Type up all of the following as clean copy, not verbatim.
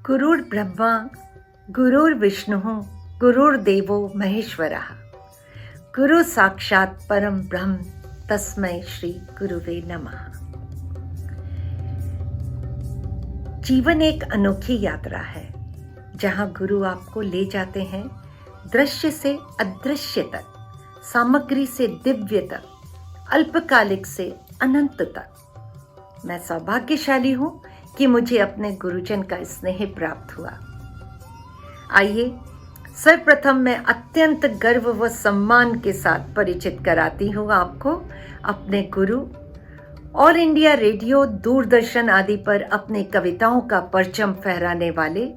गुरुर्ब्रह्मा गुरुर्विष्णुः गुरुर्देवो महेश्वरः गुरु साक्षात् परम ब्रह्म तस्मै श्री गुरुवे नमः। जीवन एक अनोखी यात्रा है जहां गुरु आपको ले जाते हैं दृश्य से अदृश्य तक, सामग्री से दिव्य तक, अल्पकालिक से अनंत तक। मैं सौभाग्यशाली हूं कि मुझे अपने गुरुजन का स्नेह प्राप्त हुआ। आइए सर्वप्रथम मैं अत्यंत गर्व व सम्मान के साथ परिचित कराती हूँ आपको अपने गुरु। ऑल इंडिया रेडियो, दूरदर्शन आदि पर अपने कविताओं का परचम फहराने वाले,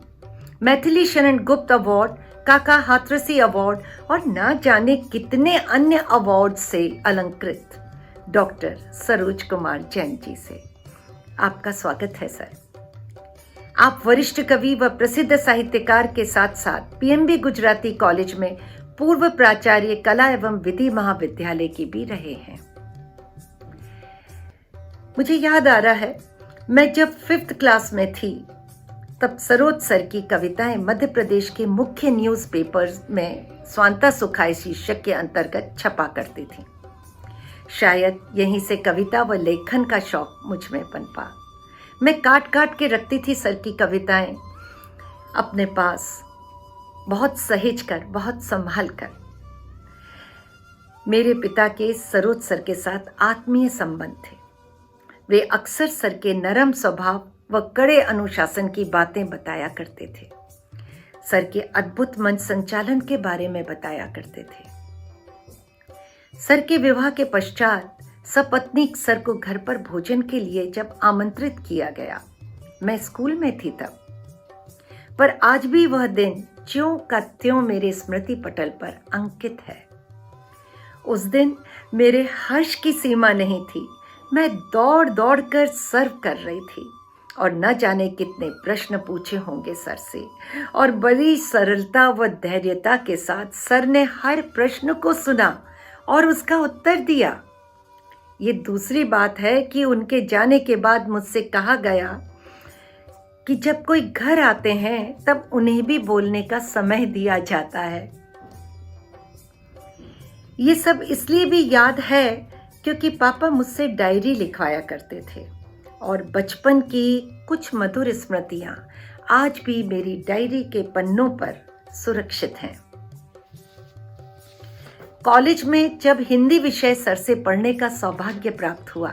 मैथिली शरण गुप्त अवार्ड, काका हाथरसी अवार्ड और ना जाने कितने अन्य अवार्ड से अलंकृत डॉक्टर सरोज कुमार जैन जी से आपका स्वागत है सर। आप वरिष्ठ कवि व प्रसिद्ध साहित्यकार के साथ साथ पीएमबी गुजराती कॉलेज में पूर्व प्राचार्य कला एवं विधि महाविद्यालय की भी रहे हैं। मुझे याद आ रहा है, मैं जब 5th क्लास में थी तब सरोज सर की कविताएं मध्य प्रदेश के मुख्य न्यूज़पेपर्स में स्वांता सुखाए शीर्षक के अंतर्गत छपा करती थी। शायद यहीं से कविता व लेखन का शौक मुझ में पनपा। मैं काट काट के रखती थी सर की कविताएं अपने पास, बहुत सहेज कर, बहुत संभाल कर। मेरे पिता के सरोज सर के साथ आत्मीय संबंध थे। वे अक्सर सर के नरम स्वभाव व कड़े अनुशासन की बातें बताया करते थे। सर के अद्भुत मंच संचालन के बारे में बताया करते थे। सर के विवाह के पश्चात सपत्नीक सर को घर पर भोजन के लिए जब आमंत्रित किया गया, मैं स्कूल में थी तब, पर आज भी वह दिन ज्यों का त्यों मेरे स्मृति पटल पर अंकित है। उस दिन मेरे हर्ष की सीमा नहीं थी। मैं दौड़ दौड़ कर सर्व कर रही थी और न जाने कितने प्रश्न पूछे होंगे सर से, और बड़ी सरलता व धैर्यता के साथ सर ने हर प्रश्न को सुना और उसका उत्तर दिया। ये दूसरी बात है कि उनके जाने के बाद मुझसे कहा गया कि जब कोई घर आते हैं तब उन्हें भी बोलने का समय दिया जाता है। ये सब इसलिए भी याद है क्योंकि पापा मुझसे डायरी लिखवाया करते थे और बचपन की कुछ मधुर स्मृतियां आज भी मेरी डायरी के पन्नों पर सुरक्षित हैं। कॉलेज में जब हिंदी विषय सर से पढ़ने का सौभाग्य प्राप्त हुआ,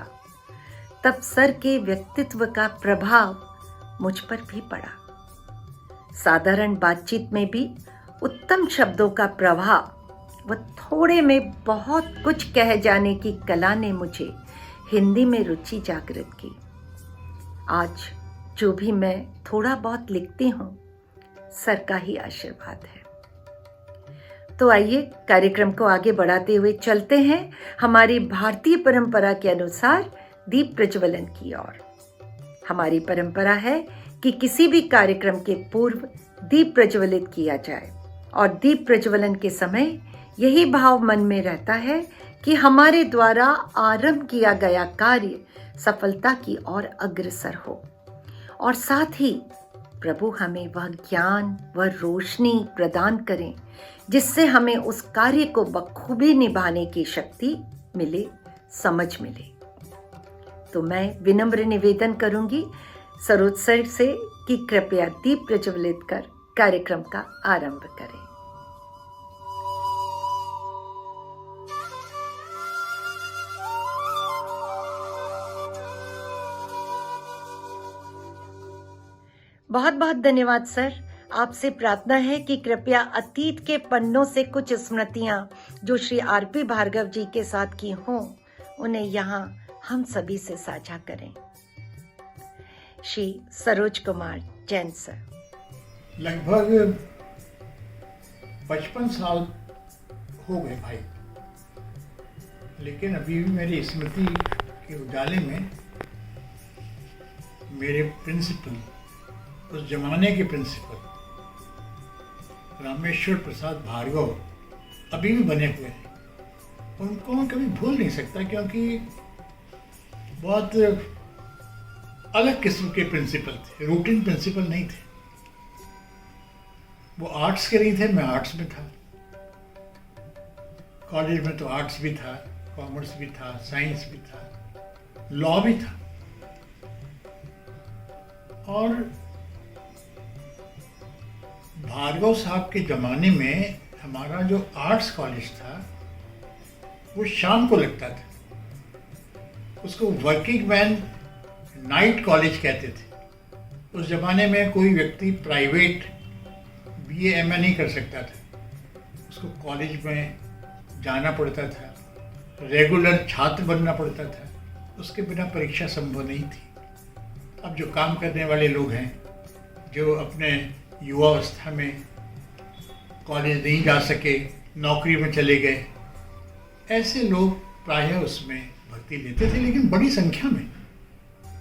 तब सर के व्यक्तित्व का प्रभाव मुझ पर भी पड़ा। साधारण बातचीत में भी उत्तम शब्दों का प्रभाव व थोड़े में बहुत कुछ कह जाने की कला ने मुझे हिंदी में रुचि जागृत की। आज जो भी मैं थोड़ा बहुत लिखती हूँ, सर का ही आशीर्वाद है। तो आइए कार्यक्रम को आगे बढ़ाते हुए चलते हैं हमारी भारतीय परंपरा के अनुसार दीप प्रज्वलन की ओर। हमारी परंपरा है कि किसी भी कार्यक्रम के पूर्व दीप प्रज्वलित किया जाए और दीप प्रज्वलन के समय यही भाव मन में रहता है कि हमारे द्वारा आरंभ किया गया कार्य सफलता की ओर अग्रसर हो, और साथ ही प्रभु हमें वह ज्ञान व रोशनी प्रदान करें जिससे हमें उस कार्य को बखूबी निभाने की शक्ति मिले, समझ मिले। तो मैं विनम्र निवेदन करूंगी सरोज सर से कि कृपया दीप प्रज्वलित कर कार्यक्रम का आरंभ करें। बहुत बहुत धन्यवाद सर। आपसे प्रार्थना है कि कृपया अतीत के पन्नों से कुछ स्मृतियां जो श्री आरपी भार्गव जी के साथ की हों, उन्हें यहाँ हम सभी से साझा करें। श्री सरोज कुमार जैन सर। लगभग 55 साल हो गए भाई, लेकिन अभी भी मेरी स्मृति के उजाले में मेरे प्रिंसिपल, उस जमाने के प्रिंसिपल रामेश्वर प्रसाद भार्गव अभी भी बने हुए हैं। उनको मैं कभी भूल नहीं सकता क्योंकि बहुत अलग किस्म के प्रिंसिपल थे, रूटीन प्रिंसिपल नहीं थे। वो आर्ट्स के नहीं थे, मैं आर्ट्स में था। कॉलेज में तो आर्ट्स भी था, कॉमर्स भी था, साइंस भी था, लॉ भी था। और भार्गव साहब के ज़माने में हमारा जो आर्ट्स कॉलेज था वो शाम को लगता था। उसको वर्किंग मैन नाइट कॉलेज कहते थे। उस ज़माने में कोई व्यक्ति प्राइवेट BA MA नहीं कर सकता था, उसको कॉलेज में जाना पड़ता था, रेगुलर छात्र बनना पड़ता था, उसके बिना परीक्षा संभव नहीं थी। अब जो काम करने वाले लोग हैं, जो अपने युवावस्था में कॉलेज नहीं जा सके, नौकरी में चले गए, ऐसे लोग प्रायः उसमें भर्ती लेते थे, लेकिन बड़ी संख्या में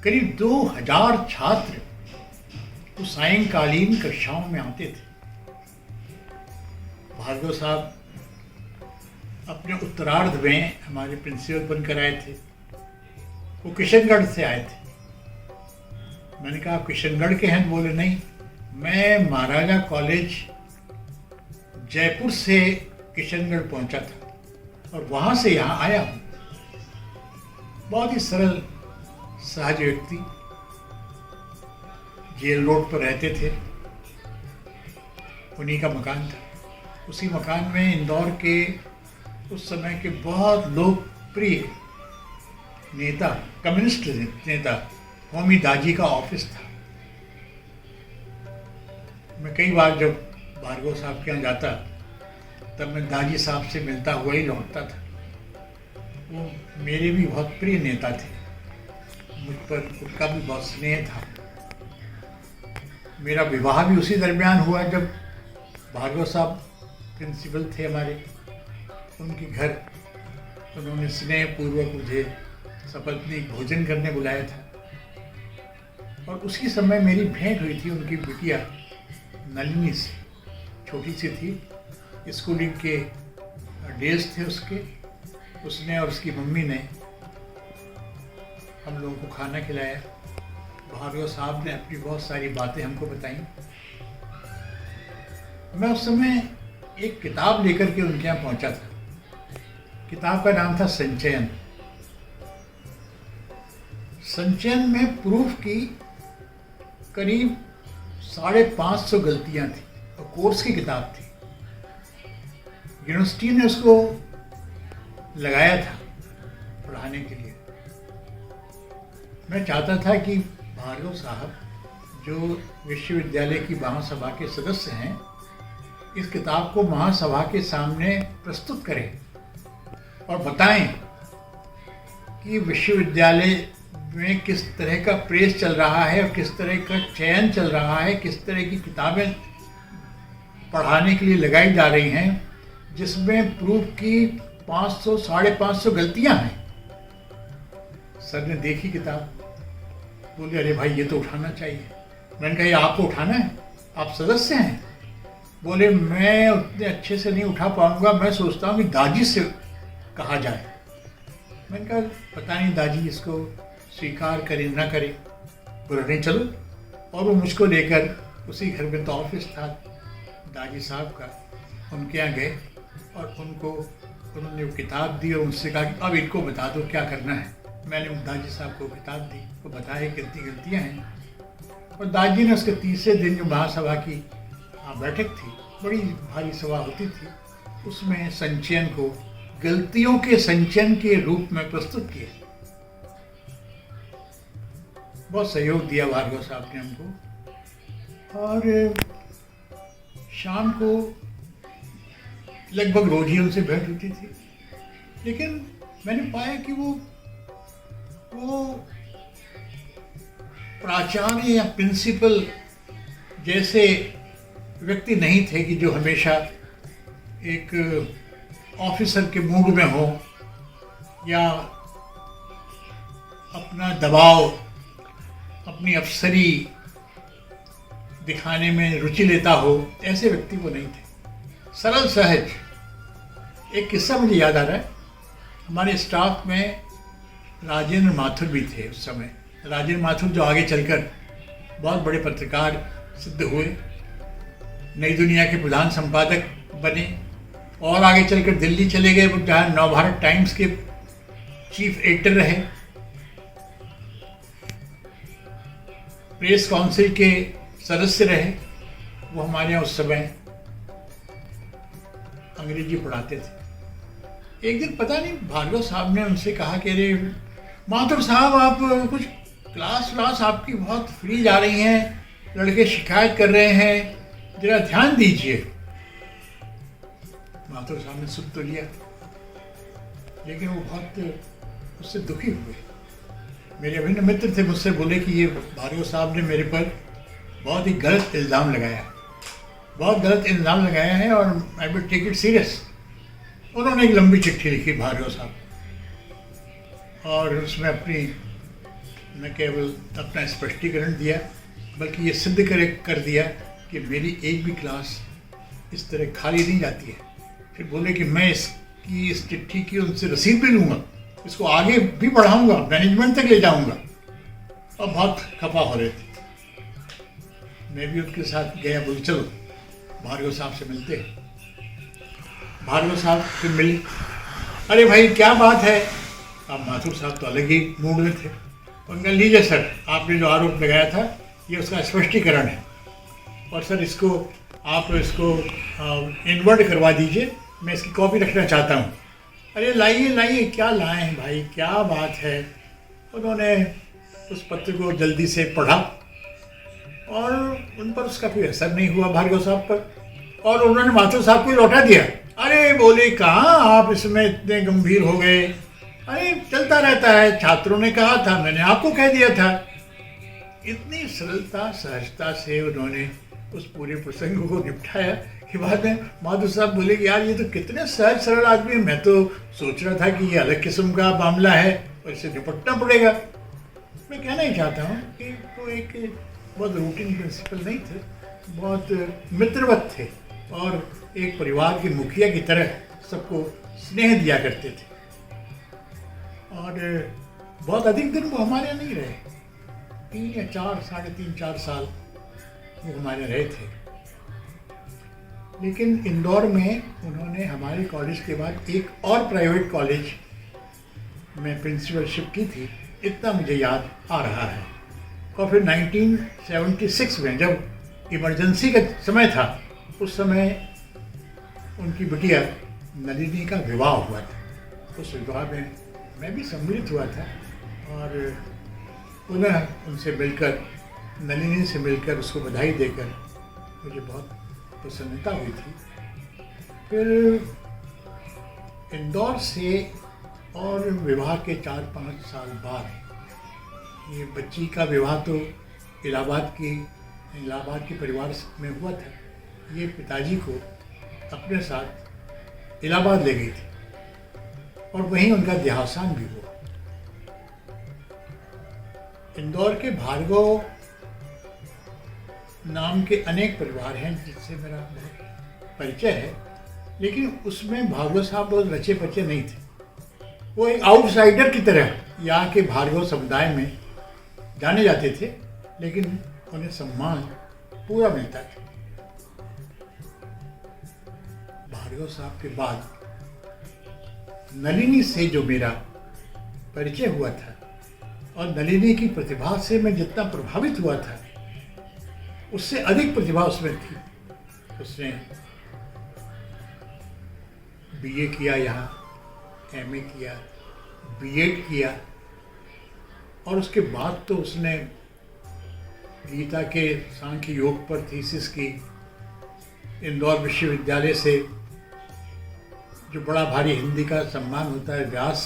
करीब 2000 छात्र तो सायंकालीन कक्षाओं में आते थे। भार्गव साहब अपने उत्तरार्ध में हमारे प्रिंसिपल बनकर आए थे। वो किशनगढ़ से आए थे। मैंने कहा आप किशनगढ़ के हैं? बोले नहीं, मैं महाराजा कॉलेज जयपुर से किशनगढ़ पहुंचा था और वहां से यहाँ आया हूँ। बहुत ही सरल सहज व्यक्ति, जेल रोड पर रहते थे, उन्हीं का मकान था। उसी मकान में इंदौर के उस समय के बहुत लोकप्रिय नेता, कम्युनिस्ट नेता होमी दाजी का ऑफिस था। मैं कई बार जब भार्गव साहब के यहाँ जाता तब मैं दाजी साहब से मिलता हुआ ही लौटता था। वो मेरे भी बहुत प्रिय नेता थे, मुझ पर उनका भी बहुत स्नेह था। मेरा विवाह भी उसी दरमियान हुआ जब भार्गव साहब प्रिंसिपल थे हमारे। उनके घर उन्होंने स्नेहपूर्वक मुझे सपत्नीक भोजन करने बुलाया था और उसी समय मेरी भेंट हुई थी उनकी बिटिया नलिनी से। छोटी सी थी, स्कूलिंग के डेज थे उसके। उसने और उसकी मम्मी ने हम लोगों को खाना खिलाया। भार्गव साहब ने अपनी बहुत सारी बातें हमको बताई। मैं उस समय एक किताब लेकर के उनके यहाँ पहुंचा था। किताब का नाम था संचयन। संचयन में प्रूफ की करीब 550 गलतियां थी और कोर्स की किताब थी। यूनिवर्सिटी ने उसको लगाया था पढ़ाने के लिए। मैं चाहता था कि भार्गव साहब जो विश्वविद्यालय की महासभा के सदस्य हैं, इस किताब को महासभा के सामने प्रस्तुत करें और बताएं कि विश्वविद्यालय में किस तरह का प्रेस चल रहा है और किस तरह का चयन चल रहा है, किस तरह की किताबें पढ़ाने के लिए लगाई जा रही हैं, जिसमें प्रूफ की 500-550 गलतियां हैं। सर ने देखी किताब, बोले अरे भाई ये तो उठाना चाहिए। मैंने कहा ये आपको उठाना है, आप सदस्य हैं? बोले मैं उतने अच्छे से नहीं उठा पाऊंगा, मैं सोचता हूँ कि दाजी से कहा जाए। मैंने कहा पता नहीं दाजी इसको स्वीकार करे ना करे। बोले नहीं चलो। और वो मुझको लेकर, उसी घर में तो ऑफिस था दाजी साहब का, उनके यहाँ गए और उन्होंने वो किताब दी और उनसे कहा कि अब इनको बता दो क्या करना है। मैंने दाजी साहब को किताब दी, वो बताया कितनी गलतियाँ हैं। और दादी ने उसके तीसरे दिन जो महासभा की बैठक थी, बड़ी भारी सभा होती थी, उसमें संचयन को गलतियों के संचयन के रूप में प्रस्तुत किया। बहुत सहयोग दिया भार्गव साहब ने हमको। और शाम को लगभग रोज ही उनसे भेंट होती थी, लेकिन मैंने पाया कि वो प्राचार्य या प्रिंसिपल जैसे व्यक्ति नहीं थे कि जो हमेशा एक ऑफिसर के मूड में हो या अपना दबाव, अपनी अफसरी दिखाने में रुचि लेता हो। ऐसे व्यक्ति वो नहीं थे, सरल सहज। एक किस्सा मुझे याद आ रहा है। हमारे स्टाफ में राजेंद्र माथुर भी थे उस समय। राजेंद्र माथुर जो आगे चलकर बहुत बड़े पत्रकार सिद्ध हुए। नई दुनिया के प्रधान संपादक बने और आगे चलकर दिल्ली चले गए, जहाँ नवभारत टाइम्स के चीफ एडिटर रहे, प्रेस काउंसिल के सदस्य रहे। वो हमारे यहाँ उस समय अंग्रेजी पढ़ाते थे। एक दिन पता नहीं भार्गव साहब ने उनसे कहा कि अरे माथुर साहब, आप कुछ क्लास आपकी बहुत फ्री जा रही हैं, लड़के शिकायत कर रहे हैं, जरा ध्यान दीजिए। माथुर साहब ने सुन तो लिया, लेकिन वो बहुत उससे दुखी हुए। मेरे अभिन्न मित्र थे, मुझसे बोले कि ये भार्गव साहब ने मेरे पर बहुत ही गलत इल्ज़ाम लगाया है और I will take it serious. उन्होंने एक लंबी चिट्ठी लिखी भार्गव साहब, और उसमें न केवल अपना स्पष्टीकरण दिया, बल्कि ये सिद्ध कर दिया कि मेरी एक भी क्लास इस तरह खाली नहीं जाती है। फिर बोले कि मैं इस चिट्ठी की उनसे रसीद भी लूँगा, इसको आगे भी बढ़ाऊँगा, मैनेजमेंट तक ले जाऊँगा। और बहुत खफा हो रहे थे। मैं भी उनके साथ गया, बोले चलो भार्गव साहब से मिलते हैं। भार्गव साहब फिर मिले। अरे भाई क्या बात है? अब माथुर साहब तो अलग ही मूड में थे। उन्होंने लीजिए सर, आपने जो आरोप लगाया था ये उसका स्पष्टीकरण है, और सर आप इसको इनवर्ट करवा दीजिए, मैं इसकी कॉपी रखना चाहता हूँ। अरे लाइए, क्या लाए हैं भाई, क्या बात है। उन्होंने उस पत्र को जल्दी से पढ़ा और उन पर उसका कोई असर नहीं हुआ भार्गव साहब पर, और उन्होंने माथुर साहब को लौटा दिया। अरे बोले कहाँ आप इसमें इतने गंभीर हो गए, अरे चलता रहता है, छात्रों ने कहा था, मैंने आपको कह दिया था। इतनी सरलता सहजता से उन्होंने उस पूरे प्रसंग को निपटाया कि बाद में माधुर साहब बोले कि यार ये तो कितने सहज सरल आदमी है, मैं तो सोच रहा था कि ये अलग किस्म का मामला है और इससे निपटना पड़ेगा। मैं कहना ही चाहता हूँ कि वो एक बहुत रूटीन प्रिंसिपल नहीं थे, बहुत मित्रवत थे और एक परिवार के मुखिया की तरह सबको स्नेह दिया करते थे। और बहुत अधिक दिन वो हमारे यहाँ नहीं रहे, 3 या 4, 3.5-4 साल वो हमारे रहे थे। लेकिन इंदौर में उन्होंने हमारे कॉलेज के बाद एक और प्राइवेट कॉलेज में प्रिंसिपलशिप की थी, इतना मुझे याद आ रहा है। और फिर 1976 में जब इमरजेंसी का समय था, उस समय उनकी बिटिया नलिनी का विवाह हुआ था। उस विवाह में मैं भी सम्मिलित हुआ था और पुनः उनसे मिलकर, नलिनी से मिलकर, उसको बधाई देकर मुझे बहुत प्रसन्नता हुई थी। फिर इंदौर से और विवाह के 4-5 साल बाद ये बच्ची का विवाह तो इलाहाबाद के परिवार में हुआ था। ये पिताजी को अपने साथ इलाहाबाद ले गई थी और वहीं उनका देहावसान भी हुआ। इंदौर के भार्गव नाम के अनेक परिवार हैं जिससे मेरा बहुत परिचय है, लेकिन उसमें भार्गव साहब बहुत रचे पचे नहीं थे। वो एक आउटसाइडर की तरह यहाँ के भार्गव समुदाय में जाने जाते थे, लेकिन उन्हें सम्मान पूरा मिलता था। भार्गव साहब के बाद नलिनी से जो मेरा परिचय हुआ था और नलिनी की प्रतिभा से मैं जितना प्रभावित हुआ था, उससे अधिक प्रतिभा उसमें थी। उसने बीए किया, यहाँ एमए किया, बीएड किया, और उसके बाद तो उसने गीता के सांख्य योग पर थीसिस की। इंदौर विश्वविद्यालय से जो बड़ा भारी हिंदी का सम्मान होता है, व्यास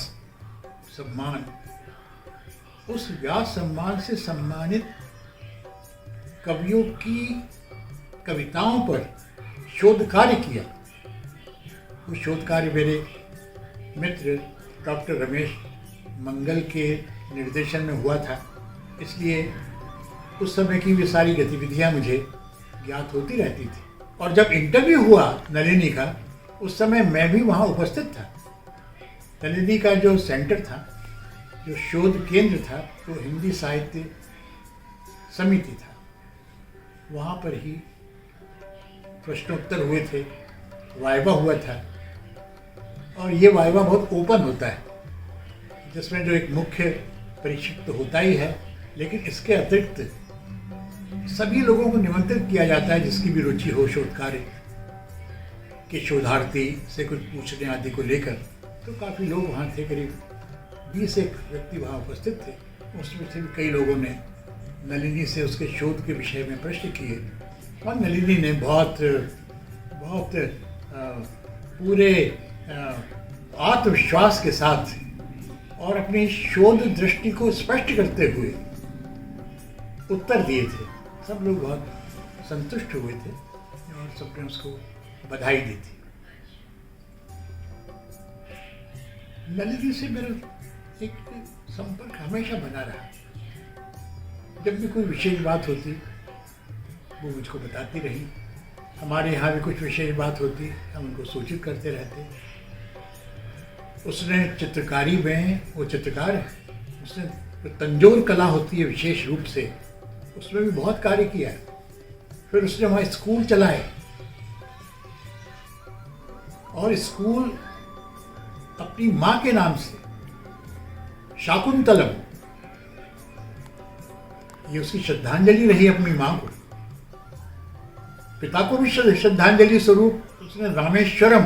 सम्मान, उस व्यास सम्मान से सम्मानित कवियों की कविताओं पर शोध कार्य किया। वो शोध कार्य मेरे मित्र डॉक्टर रमेश मंगल के निर्देशन में हुआ था, इसलिए उस समय की वे सारी गतिविधियां मुझे ज्ञात होती रहती थी। और जब इंटरव्यू हुआ नलिनी का, उस समय मैं भी वहाँ उपस्थित था। नलिनी का जो सेंटर था, जो शोध केंद्र था, वो हिंदी साहित्य समिति था। वहाँ पर ही प्रश्नोत्तर हुए थे, वाइवा हुआ था। और ये वाइवा बहुत ओपन होता है, जिसमें जो एक मुख्य परीक्षक तो होता ही है, लेकिन इसके अतिरिक्त सभी लोगों को निमंत्रित किया जाता है जिसकी भी रुचि हो शोध कार्य के, शोधार्थी से कुछ पूछने आदि को लेकर। तो काफ़ी लोग वहाँ थे, करीब 20 एक व्यक्ति वहाँ उपस्थित थे। उसमें से भी कई लोगों ने नलिनी से उसके शोध के विषय में प्रश्न किए, और नलिनी ने बहुत बहुत पूरे आत्मविश्वास के साथ और अपनी शोध दृष्टि को स्पष्ट करते हुए उत्तर दिए थे। सब लोग बहुत संतुष्ट हुए थे और सबने उसको बधाई दी थी। नलिनी से मेरा एक संपर्क हमेशा बना रहा। जब भी कोई विशेष बात होती वो मुझको बताती रही। हमारे यहाँ भी कुछ विशेष बात होती, हम उनको सूचित करते रहते। उसने चित्रकारी में, वो चित्रकार है, उसने जो तंजोर कला होती है विशेष रूप से, उसमें भी बहुत कार्य किया है। फिर उसने वहाँ स्कूल चलाए, और स्कूल अपनी माँ के नाम से, शाकुंतलम, ये उसकी श्रद्धांजलि रही अपनी माँ को। पिता को भी श्रद्धांजलि स्वरूप उसने रामेश्वरम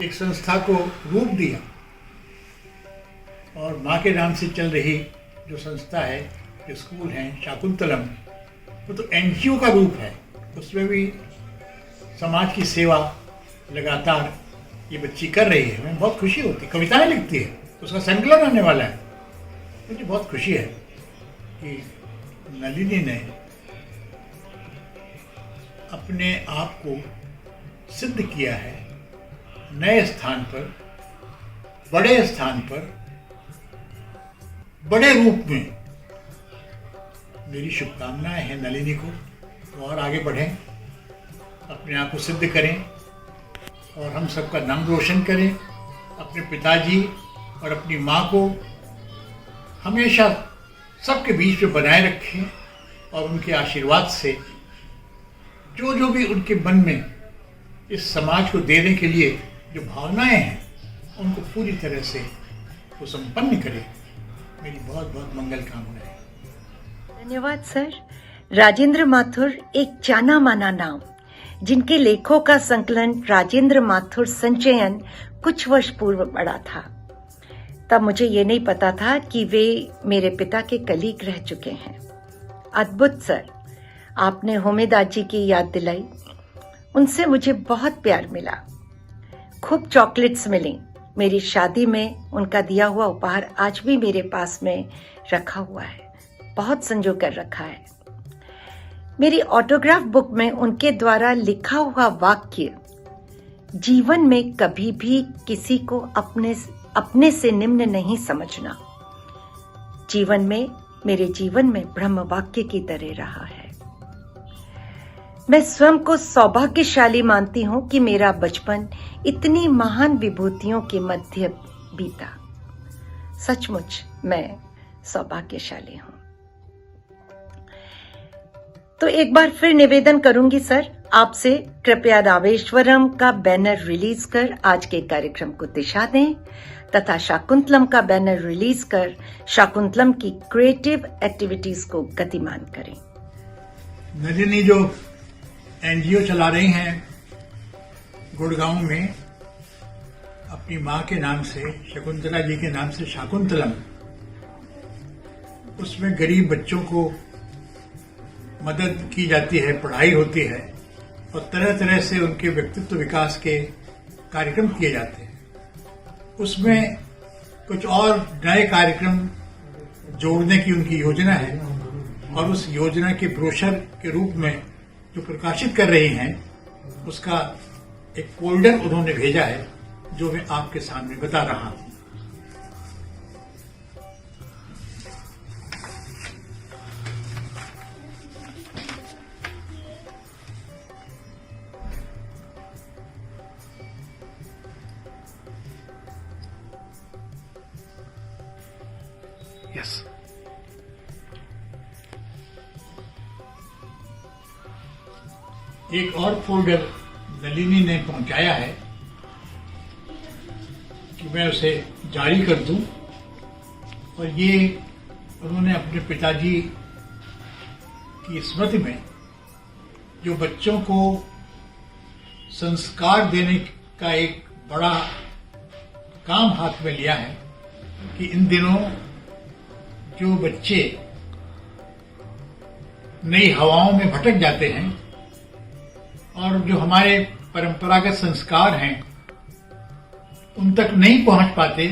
एक संस्था को रूप दिया, और माँ के नाम से चल रही जो संस्था है, जो स्कूल है शाकुंतलम, वो तो एनजीओ का रूप है। उसमें भी समाज की सेवा लगातार ये बच्ची कर रही है। हमें बहुत खुशी होती है। कविताएं लिखती है, उसका संकलन आने वाला है। मुझे बहुत खुशी है कि नलिनी ने अपने आप को सिद्ध किया है नए स्थान पर, बड़े स्थान पर, बड़े रूप में। मेरी शुभकामनाएं हैं नलिनी को, और आगे बढ़ें, अपने आप को सिद्ध करें, और हम सबका नाम रोशन करें। अपने पिताजी और अपनी माँ को हमेशा सबके बीच में बनाए रखें, और उनके आशीर्वाद से जो जो भी उनके मन में इस समाज को देने के लिए जो भावनाएं हैं, उनको पूरी तरह से वो संपन्न करें। मेरी बहुत बहुत मंगल कामनाएं। धन्यवाद सर। राजेंद्र माथुर एक जाना माना नाम, जिनके लेखों का संकलन राजेंद्र माथुर संचयन कुछ वर्ष पूर्व पड़ा था। तब मुझे ये नहीं पता था कि वे मेरे पिता के कलीग रह चुके हैं। अद्भुत सर, आपने होमेदास जी की याद दिलाई। उनसे मुझे बहुत प्यार मिला, खूब चॉकलेट्स मिली। मेरी शादी में उनका दिया हुआ उपहार आज भी मेरे पास में रखा हुआ है, बहुत संजो कर रखा है। मेरी ऑटोग्राफ बुक में उनके द्वारा लिखा हुआ वाक्य, जीवन में कभी भी किसी को अपने से निम्न नहीं समझना, जीवन में, मेरे जीवन में ब्रह्म वाक्य की तरह रहा है। मैं स्वयं को सौभाग्यशाली मानती हूं कि मेरा बचपन इतनी महान विभूतियों के मध्य बीता। सचमुच मैं सौभाग्यशाली हूं। तो एक बार फिर निवेदन करूंगी सर आपसे, कृपया रामेश्वरम का बैनर रिलीज कर आज के कार्यक्रम को दिशा दें, तथा शाकुंतलम का बैनर रिलीज कर शाकुंतलम की क्रिएटिव एक्टिविटीज को गतिमान करें। नलिनी जो एनजीओ चला रही हैं गुड़गांव में अपनी माँ के नाम से, शकुंतला जी के नाम से शाकुंतलम, उसमें गरीब बच्चों को मदद की जाती है, पढ़ाई होती है, और तरह तरह से उनके व्यक्तित्व विकास के कार्यक्रम किए जाते हैं। उसमें कुछ और नए कार्यक्रम जोड़ने की उनकी योजना है, और उस योजना के ब्रोशर के रूप में जो प्रकाशित कर रही हैं, उसका एक फोल्डर उन्होंने भेजा है, जो मैं आपके सामने बता रहा हूं। यस, एक और फोल्डर नलिनी ने पहुंचाया है कि मैं उसे जारी कर दूं, और ये उन्होंने अपने पिताजी की स्मृति में जो बच्चों को संस्कार देने का एक बड़ा काम हाथ में लिया है कि इन दिनों जो बच्चे नई हवाओं में भटक जाते हैं और जो हमारे परंपरागत संस्कार हैं उन तक नहीं पहुंच पाते,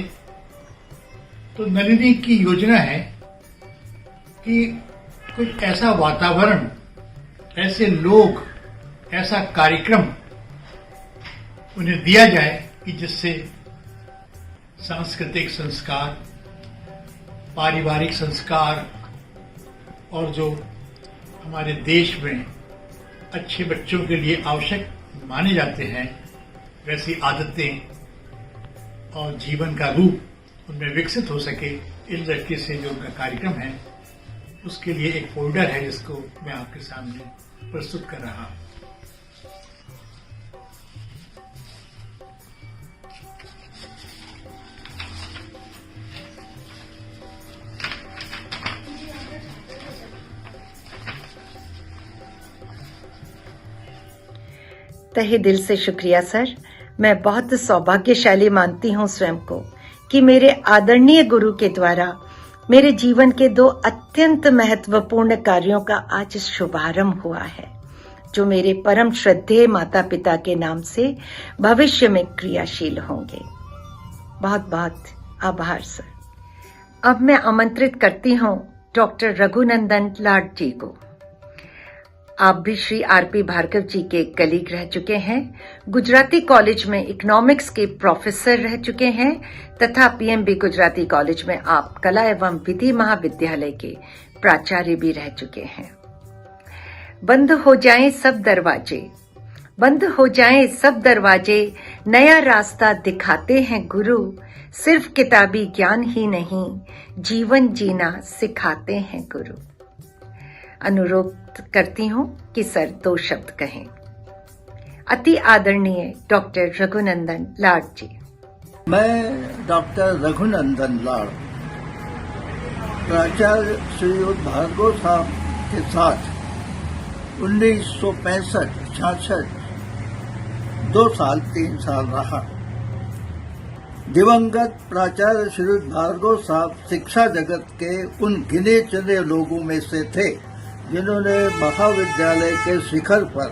तो नलिनी की योजना है कि कुछ ऐसा वातावरण, ऐसे लोग, ऐसा कार्यक्रम उन्हें दिया जाए कि जिससे सांस्कृतिक संस्कार, पारिवारिक संस्कार और जो हमारे देश में अच्छे बच्चों के लिए आवश्यक माने जाते हैं वैसी आदतें और जीवन का रूप उनमें विकसित हो सके, इस दृष्टि से जो उनका कार्यक्रम है उसके लिए एक फोल्डर है जिसको मैं आपके सामने प्रस्तुत कर रहा हूं। तहे दिल से शुक्रिया सर। मैं बहुत सौभाग्यशाली मानती हूँ स्वयं को कि मेरे आदरणीय गुरु के द्वारा मेरे जीवन के 2 अत्यंत महत्वपूर्ण कार्यों का आज शुभारंभ हुआ है, जो मेरे परम श्रद्धेय माता पिता के नाम से भविष्य में क्रियाशील होंगे। बहुत बहुत आभार सर। अब मैं आमंत्रित करती हूँ डॉक्टर रघुनंदन लाड जी को। आप भी श्री आरपी भार्गव जी के कलीग रह चुके हैं, गुजराती कॉलेज में इकोनॉमिक्स के प्रोफेसर रह चुके हैं तथा पीएमबी गुजराती कॉलेज में आप कला एवं विधि महाविद्यालय के प्राचार्य भी रह चुके हैं। बंद हो जाएं सब दरवाजे, बंद हो जाएं सब दरवाजे, नया रास्ता दिखाते हैं गुरु, सिर्फ किताबी ज्ञान ही नहीं जीवन जीना सिखाते हैं गुरु। अनुरोध करती हूँ कि सर 2 शब्द कहें। अति आदरणीय डॉक्टर रघुनंदन लाड जी। मैं डॉक्टर रघुनंदन लाड, प्राचार्य श्रीयुत भार्गव साहब के साथ 1965-66 2 साल 3 साल रहा। दिवंगत प्राचार्य श्रीयुत भार्गव साहब शिक्षा जगत के उन गिने चुने लोगों में से थे जिन्होंने महाविद्यालय के शिखर पर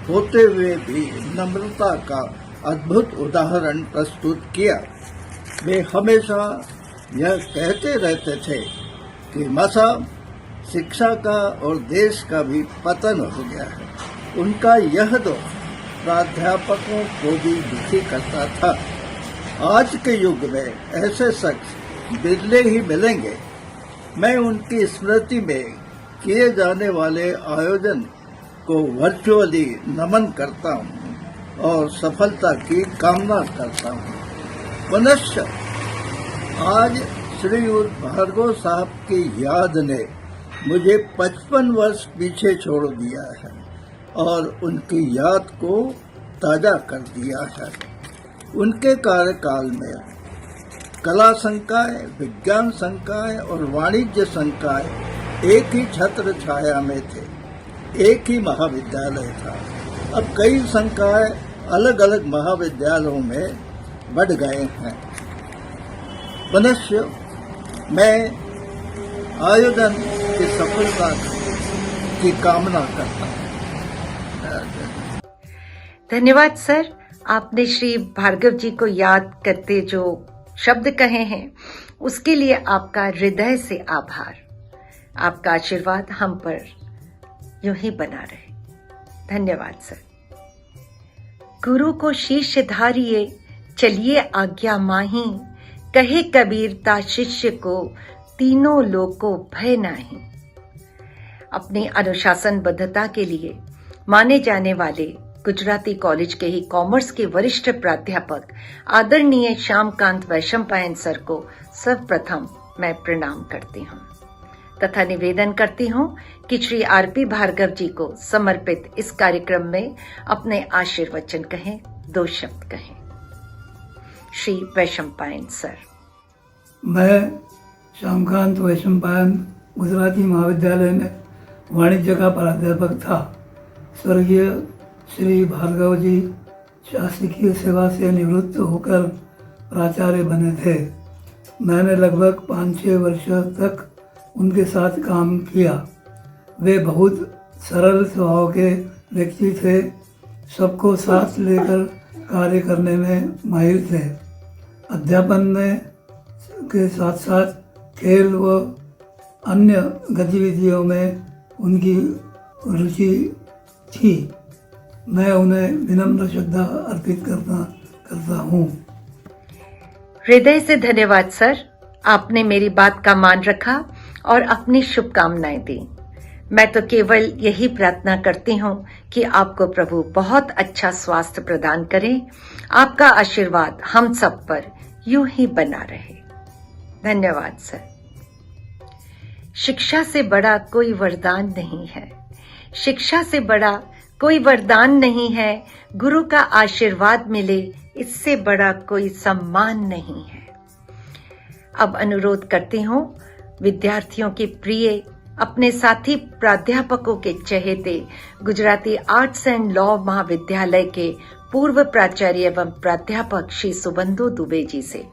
होते हुए भी नम्रता का अद्भुत उदाहरण प्रस्तुत किया। वे हमेशा यह कहते रहते थे कि साहब, शिक्षा का और देश का भी पतन हो गया है। उनका यह दोष प्राध्यापकों को भी दुखी करता था। आज के युग में ऐसे शख्स बिरले ही मिलेंगे। मैं उनकी स्मृति में किए जाने वाले आयोजन को वर्चुअली नमन करता हूँ और सफलता की कामना करता हूँ। पुनश्च आज श्रीयुत भार्गव साहब की याद ने मुझे 55 वर्ष पीछे छोड़ दिया है और उनकी याद को ताजा कर दिया है। उनके कार्यकाल में कला संकाय, विज्ञान संकाय और वाणिज्य संकाय एक ही छत्र छाया में थे, एक ही महाविद्यालय था। अब कई संकाय अलग अलग महाविद्यालयों में बढ़ गए हैं। पुनश्च मैं आयोजन की सफलता की कामना करता हूँ। धन्यवाद सर। आपने श्री भार्गव जी को याद करते जो शब्द कहे हैं उसके लिए आपका हृदय से आभार। आपका आशीर्वाद हम पर यूं ही बना रहे। धन्यवाद सर। गुरु को शीर्ष धारिये चलिए आज्ञा माही, कहे कबीरता शिष्य को तीनों लोको भय नाही। अपनी अनुशासनबद्धता के लिए माने जाने वाले गुजराती कॉलेज के ही कॉमर्स के वरिष्ठ प्राध्यापक आदरणीय श्यामकांत वैशंपायन सर को सर्वप्रथम मैं प्रणाम करती हूँ। तथा निवेदन करती हूँ कि श्री आरपी भार्गव जी को समर्पित इस कार्यक्रम में अपने आशीर्वचन कहें, 2 शब्द कहें। श्री वैशंपायन सर। मैं श्यामकांत वैशंपायन गुजराती महाविद्यालय में वाणिज्य का प्राध्यापक था। स्वर्गीय श्री भार्गव जी शासकीय सेवा से निवृत्त होकर प्राचार्य बने थे। मैंने लगभग 5-6 वर्ष तक उनके साथ काम किया। वे बहुत सरल स्वभाव के व्यक्ति थे, सबको साथ लेकर कार्य करने में माहिर थे। अध्यापन में के साथ साथ खेल व अन्य गतिविधियों में उनकी रुचि थी। मैं उन्हें विनम्र श्रद्धा अर्पित करता हूँ। हृदय से धन्यवाद सर, आपने मेरी बात का मान रखा और अपनी शुभकामनाएं दी। मैं तो केवल यही प्रार्थना करती हूँ कि आपको प्रभु बहुत अच्छा स्वास्थ्य प्रदान करे। आपका आशीर्वाद हम सब पर यूं ही बना रहे। धन्यवाद सर। शिक्षा से बड़ा कोई वरदान नहीं है, शिक्षा से बड़ा कोई वरदान नहीं है। गुरु का आशीर्वाद मिले, इससे बड़ा कोई सम्मान नहीं है। अब अनुरोध करती हूँ विद्यार्थियों की प्रिय, अपने साथी प्राध्यापकों के चहेते गुजराती आर्ट्स एंड लॉ महाविद्यालय के पूर्व प्राचार्य एवं प्राध्यापक श्री सुबंधु दुबे जी से,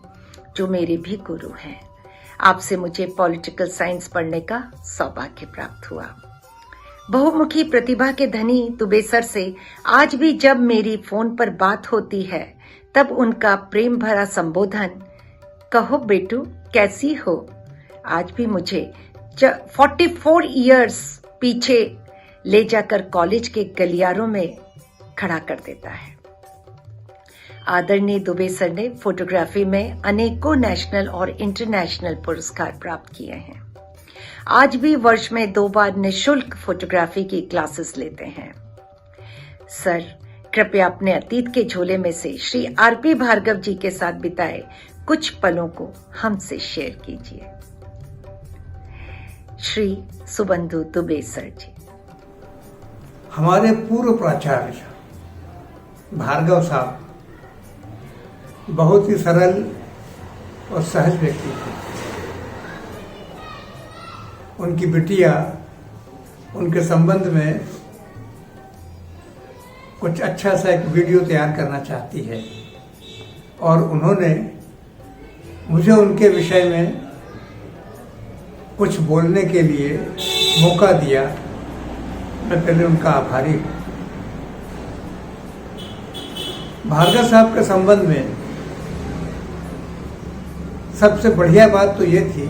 जो मेरे भी गुरु हैं। आपसे मुझे पॉलिटिकल साइंस पढ़ने का सौभाग्य प्राप्त हुआ। बहुमुखी प्रतिभा के धनी दुबे सर से आज भी जब मेरी फोन पर बात होती है, तब उनका प्रेम भरा संबोधन, कहो बेटू कैसी हो, आज भी मुझे 44 इयर्स पीछे ले जाकर कॉलेज के गलियारों में खड़ा कर देता है। आदरणीय दुबे सर ने फोटोग्राफी में अनेकों नेशनल और इंटरनेशनल पुरस्कार प्राप्त किए हैं। आज भी वर्ष में 2 बार निःशुल्क फोटोग्राफी की क्लासेस लेते हैं। सर, कृपया अपने अतीत के झोले में से श्री आरपी भार्गव जी के साथ बिताए कुछ पलों को हमसे शेयर कीजिए। श्री सुबंधु दुबे सर जी। हमारे पूर्व प्राचार्य भार्गव साहब बहुत ही सरल और सहज व्यक्ति थे। उनकी बिटिया उनके संबंध में कुछ अच्छा सा एक वीडियो तैयार करना चाहती है और उन्होंने मुझे उनके विषय में कुछ बोलने के लिए मौका दिया। मैं पहले उनका आभारी हूँ। भार्गव साहब के संबंध में सबसे बढ़िया बात तो ये थी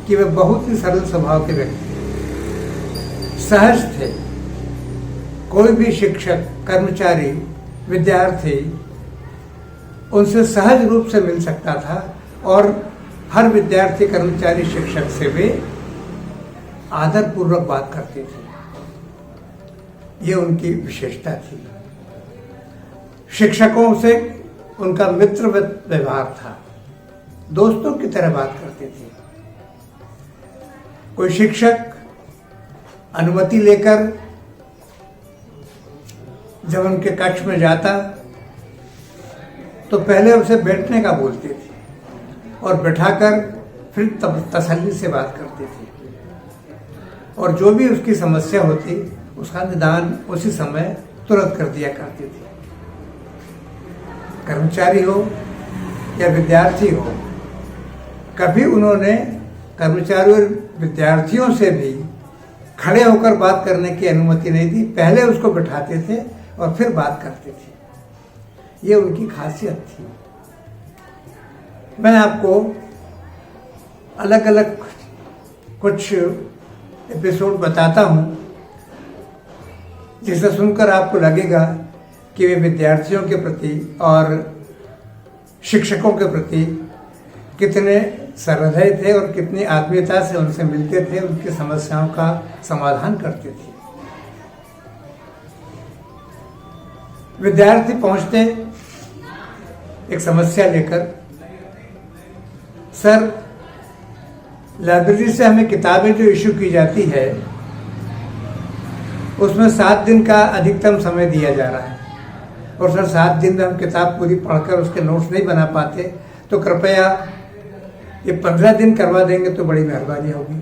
कि वे बहुत ही सरल स्वभाव के व्यक्ति थे, सहज थे। कोई भी शिक्षक, कर्मचारी, विद्यार्थी उनसे सहज रूप से मिल सकता था और हर विद्यार्थी, कर्मचारी, शिक्षक से वे आदरपूर्वक बात करते थे। ये उनकी विशेषता थी। शिक्षकों से उनका मित्र व्यवहार था, दोस्तों की तरह बात करते थे। कोई शिक्षक अनुमति लेकर जब उनके कक्ष में जाता तो पहले उसे बैठने का बोलते थे और बैठाकर फिर तसल्ली से बात करते थे और जो भी उसकी समस्या होती उसका निदान उसी समय तुरंत कर दिया करते थे। कर्मचारी हो या विद्यार्थी हो, कभी उन्होंने कर्मचारियों और विद्यार्थियों से भी खड़े होकर बात करने की अनुमति नहीं दी। पहले उसको बिठाते थे और फिर बात करते थे। ये उनकी खासियत थी। मैं आपको अलग अलग कुछ एपिसोड बताता हूँ जिसे सुनकर आपको लगेगा कि वे विद्यार्थियों के प्रति और शिक्षकों के प्रति कितने सहृदय थे और कितनी आत्मीयता से उनसे मिलते थे, उनकी समस्याओं का समाधान करते थे। विद्यार्थी पहुंचते एक समस्या लेकर, सर लाइब्रेरी से हमें किताबें जो इशू की जाती है उसमें 7 दिन का अधिकतम समय दिया जा रहा है, और सर 7 दिन में हम किताब पूरी पढ़कर उसके नोट्स नहीं बना पाते, तो कृपया ये 15 दिन करवा देंगे तो बड़ी मेहरबानी होगी।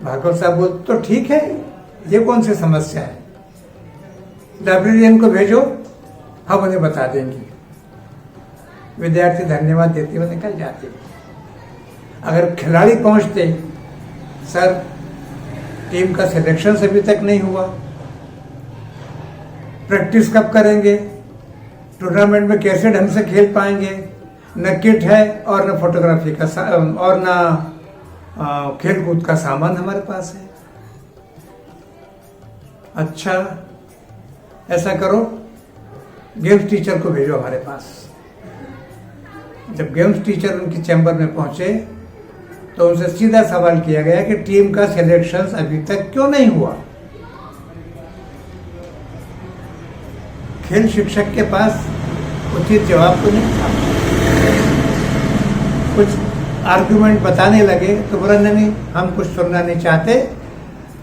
भार्गव साहब बोल तो ठीक है, ये कौन सी समस्या है, लाइब्रेरियन को भेजो, हम उन्हें बता देंगे। विद्यार्थी धन्यवाद देते हुए निकल जाते। अगर खिलाड़ी पहुंचते, सर टीम का सिलेक्शन अभी तक नहीं हुआ, प्रैक्टिस कब करेंगे, टूर्नामेंट में कैसे ढंग से खेल पाएंगे, न किट है और न फोटोग्राफी का और न खेल कूद का सामान हमारे पास है। अच्छा, ऐसा करो, गेम्स टीचर को भेजो हमारे पास। जब गेम्स टीचर उनकी चैम्बर में पहुंचे तो उनसे सीधा सवाल किया गया कि टीम का सिलेक्शन अभी तक क्यों नहीं हुआ। खेल शिक्षक के पास उचित जवाब तो नहीं था। कुछ आर्गुमेंट बताने लगे तो बोला नहीं, हम कुछ सुनना नहीं चाहते,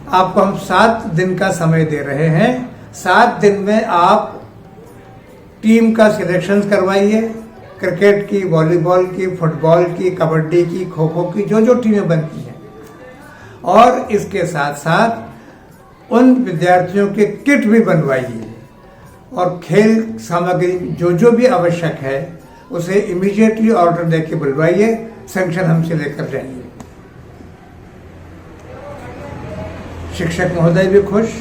आपको हम 7 दिन का समय दे रहे हैं, 7 दिन में आप टीम का सिलेक्शन करवाइए, क्रिकेट की, वॉलीबॉल की, फुटबॉल की, कबड्डी की, खो खो की, जो जो टीमें बनती हैं, और इसके साथ साथ उन विद्यार्थियों के किट भी बनवाइए, और खेल सामग्री जो जो भी आवश्यक है उसे इमीडिएटली ऑर्डर देके बुलवाइए, सैंक्शन हमसे लेकर जाइए। शिक्षक महोदय भी खुश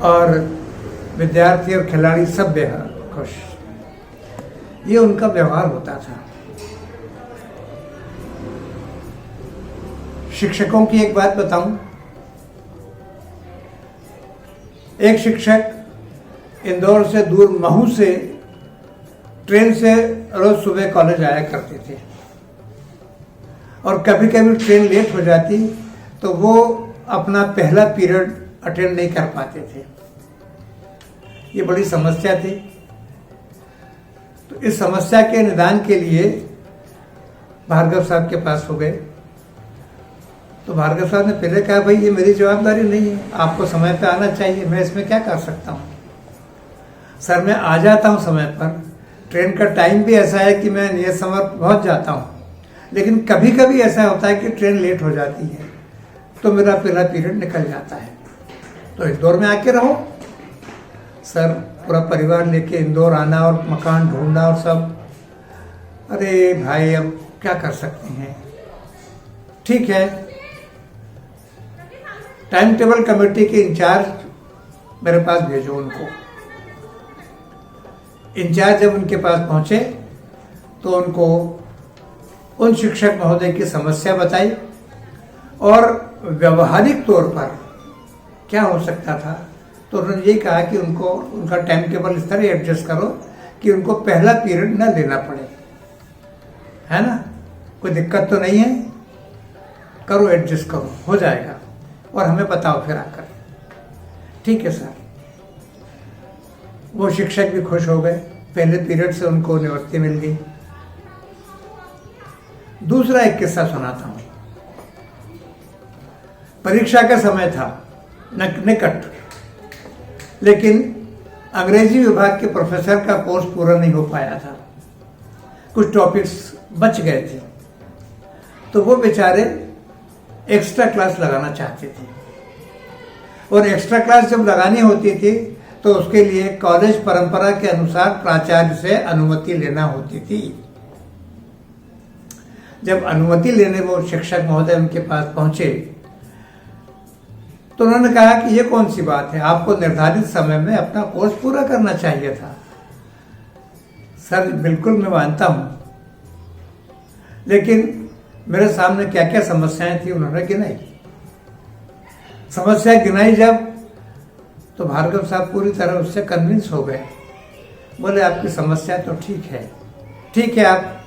और विद्यार्थी और खिलाड़ी सब बेहद खुश। ये उनका व्यवहार होता था। शिक्षकों की एक बात बताऊं, एक शिक्षक इंदौर से दूर महू से ट्रेन से रोज सुबह कॉलेज आया करते थे, और कभी कभी ट्रेन लेट हो जाती तो वो अपना पहला पीरियड अटेंड नहीं कर पाते थे। ये बड़ी समस्या थी। तो इस समस्या के निदान के लिए भार्गव साहब के पास हो गए। तो भार्गव साहब ने पहले कहा, भाई ये मेरी जवाबदारी नहीं है, आपको समय पे आना चाहिए, मैं इसमें क्या कर सकता हूँ। सर मैं आ जाता हूँ समय पर, ट्रेन का टाइम भी ऐसा है कि मैं नियत समय पर पहुँच जाता हूँ, लेकिन कभी कभी ऐसा होता है कि ट्रेन लेट हो जाती है तो मेरा पहला पीरियड निकल जाता है, तो इंदौर में आके रहो। सर पूरा परिवार लेके इंदौर आना और मकान ढूंढना और सब, अरे भाई अब क्या कर सकते हैं, ठीक है। टाइम टेबल कमेटी के इंचार्ज मेरे पास भेजो उनको। इंचार्ज जब उनके पास पहुंचे तो उनको उन शिक्षक महोदय की समस्या बताई और व्यवहारिक तौर पर क्या हो सकता था। तो उन्होंने ये कहा कि उनको उनका टाइम टेबल इस तरह एडजस्ट करो कि उनको पहला पीरियड न लेना पड़े, है ना, कोई दिक्कत तो नहीं है, करो, एडजस्ट करो, हो जाएगा, और हमें बताओ फिर आकर। ठीक है सर। वो शिक्षक भी खुश हो गए, पहले पीरियड से उनको निवृत्ति मिल गई। दूसरा एक किस्सा सुनाता हूं। परीक्षा का समय था निकट, लेकिन अंग्रेजी विभाग के प्रोफेसर का कोर्स पूरा नहीं हो पाया था, कुछ टॉपिक्स बच गए थे, तो वो बेचारे एक्स्ट्रा क्लास लगाना चाहते थे, और एक्स्ट्रा क्लास जब लगानी होती थी तो उसके लिए कॉलेज परंपरा के अनुसार प्राचार्य से अनुमति लेना होती थी। जब अनुमति लेने वो शिक्षक महोदय उनके पास पहुंचे तो उन्होंने कहा कि ये कौन सी बात है, आपको निर्धारित समय में अपना कोर्स पूरा करना चाहिए था। सर बिल्कुल मैं मानता हूं, लेकिन मेरे सामने क्या क्या समस्याएं थी उन्होंने गिनाई। समस्या गिनाई जब, तो भार्गव साहब पूरी तरह उससे कन्विंस हो गए। बोले आपकी समस्या तो ठीक है, ठीक है, आप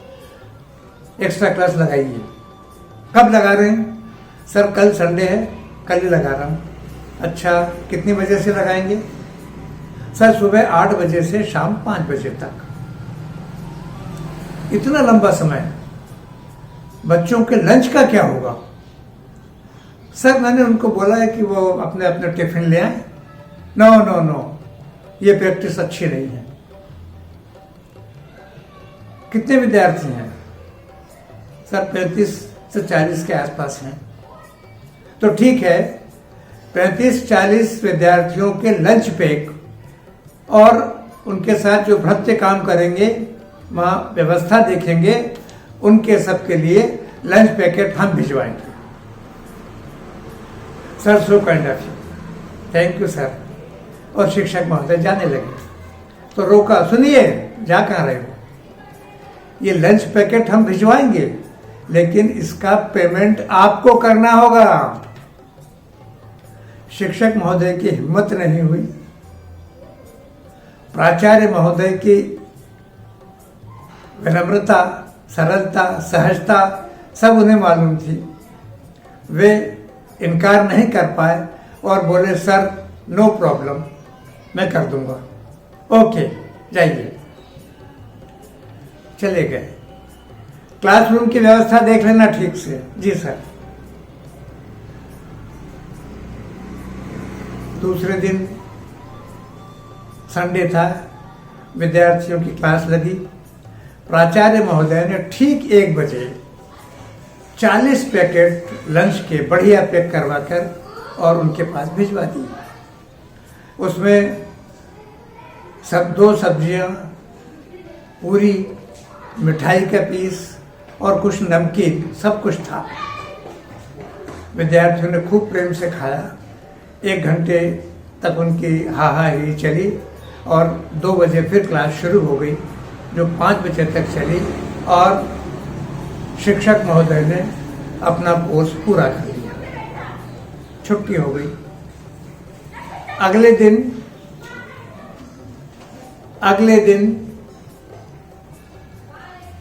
एक्स्ट्रा क्लास लगाइए। कब लगा रहे हैं? सर कल संडे है, कल ही लगा रहा हूँ। अच्छा, कितनी बजे से लगाएंगे? सर सुबह 8 बजे से शाम 5 बजे तक। इतना लंबा समय बच्चों के लंच का क्या होगा? सर मैंने उनको बोला है कि वो अपने अपने टिफिन ले आए। नो नो नो, ये प्रैक्टिस अच्छी नहीं है। कितने विद्यार्थी हैं? सर 35 से 40 के आसपास हैं। तो ठीक है, 35-40 विद्यार्थियों के लंच पैक और उनके साथ जो भृत्य काम करेंगे, वहाँ व्यवस्था देखेंगे, उनके सबके लिए लंच पैकेट हम भिजवाएंगे। Sir so kind of you, thank you sir. और शिक्षक महोदय जाने लगे तो रोका, सुनिए जा कहाँ रहे हो? ये लंच पैकेट हम भिजवाएंगे, लेकिन इसका पेमेंट आपको करना होगा। शिक्षक महोदय की हिम्मत नहीं हुई। प्राचार्य महोदय की विनम्रता, सरलता, सहजता सब उन्हें मालूम थी। वे इनकार नहीं कर पाए और बोले सर नो प्रॉब्लम, मैं कर दूंगा। ओके जाइए। चले गए। क्लासरूम की व्यवस्था देख लेना ठीक से। जी सर। दूसरे दिन संडे था, विद्यार्थियों की क्लास लगी। प्राचार्य महोदय ने ठीक 1 बजे 40 पैकेट लंच के बढ़िया पैक करवाकर और उनके पास भिजवा दिए। उसमें 2 सब्जियां, पूरी, मिठाई का पीस और कुछ नमकीन, सब कुछ था। विद्यार्थियों ने खूब प्रेम से खाया। 1 घंटे तक उनकी हा ही चली और 2 बजे फिर क्लास शुरू हो गई, जो 5 बजे तक चली और शिक्षक महोदय ने अपना कोर्स पूरा कर लिया। छुट्टी हो गई। अगले दिन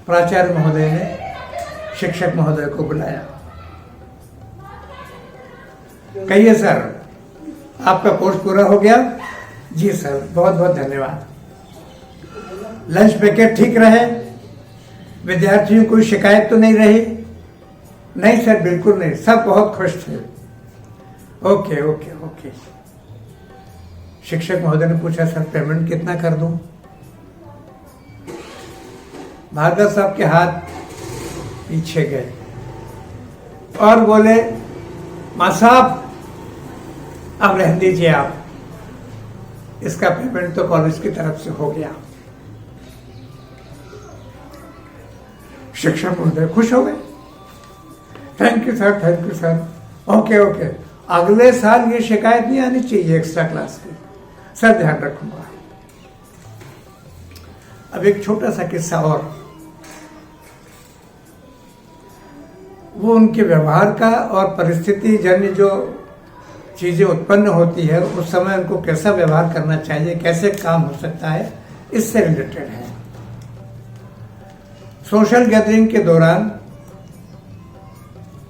प्राचार्य महोदय ने शिक्षक महोदय को बुलाया। कहिए सर, आपका कोर्स पूरा हो गया? जी सर, बहुत बहुत धन्यवाद। लंच पैकेट ठीक रहे? विद्यार्थियों को कोई शिकायत तो नहीं रही? नहीं सर, बिल्कुल नहीं, सब बहुत खुश थे। Okay okay okay. शिक्षक महोदय ने पूछा सर पेमेंट कितना कर दूं? भार्गव साहब के हाथ पीछे गए और बोले मां साहब अब रहने दीजिए आप, इसका पेमेंट तो कॉलेज की तरफ से हो गया। शिक्षक महोदय खुश हो गए। Thank you sir, thank you sir. Okay okay, अगले साल ये शिकायत नहीं आनी चाहिए एक्स्ट्रा क्लास की। सर ध्यान रखूंगा। अब एक छोटा सा किस्सा और, वो उनके व्यवहार का और परिस्थिति जन्य जो चीजें उत्पन्न होती है उस समय उनको कैसा व्यवहार करना चाहिए, कैसे काम हो सकता है, इससे रिलेटेड है। सोशल गैदरिंग के दौरान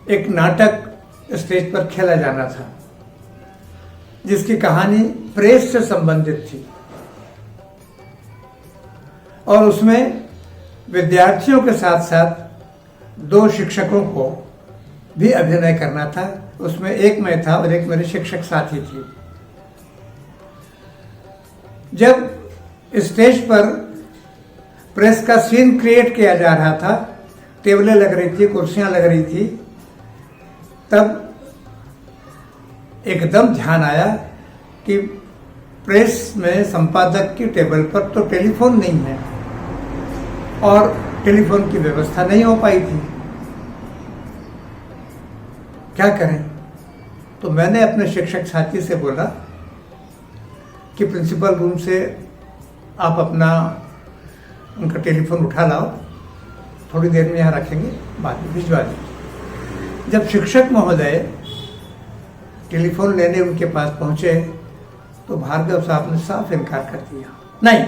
एक नाटक स्टेज पर खेला जाना था जिसकी कहानी प्रेस से संबंधित थी और उसमें विद्यार्थियों के साथ साथ 2 शिक्षकों को भी अभिनय करना था। उसमें एक मैं था और एक मेरे शिक्षक साथी थे। जब स्टेज पर प्रेस का सीन क्रिएट किया जा रहा था, टेबलें लग रही थी, कुर्सियां लग रही थी, तब एकदम ध्यान आया कि प्रेस में संपादक की टेबल पर तो टेलीफोन नहीं है और टेलीफोन की व्यवस्था नहीं हो पाई थी। क्या करें? तो मैंने अपने शिक्षक साथी से बोला कि प्रिंसिपल रूम से आप अपना उनका टेलीफोन उठा लाओ, थोड़ी देर में यहाँ रखेंगे, बाद में भिजवा दीजिए। जब शिक्षक महोदय टेलीफोन लेने उनके पास पहुंचे तो भार्गव साहब ने साफ इनकार कर दिया, नहीं,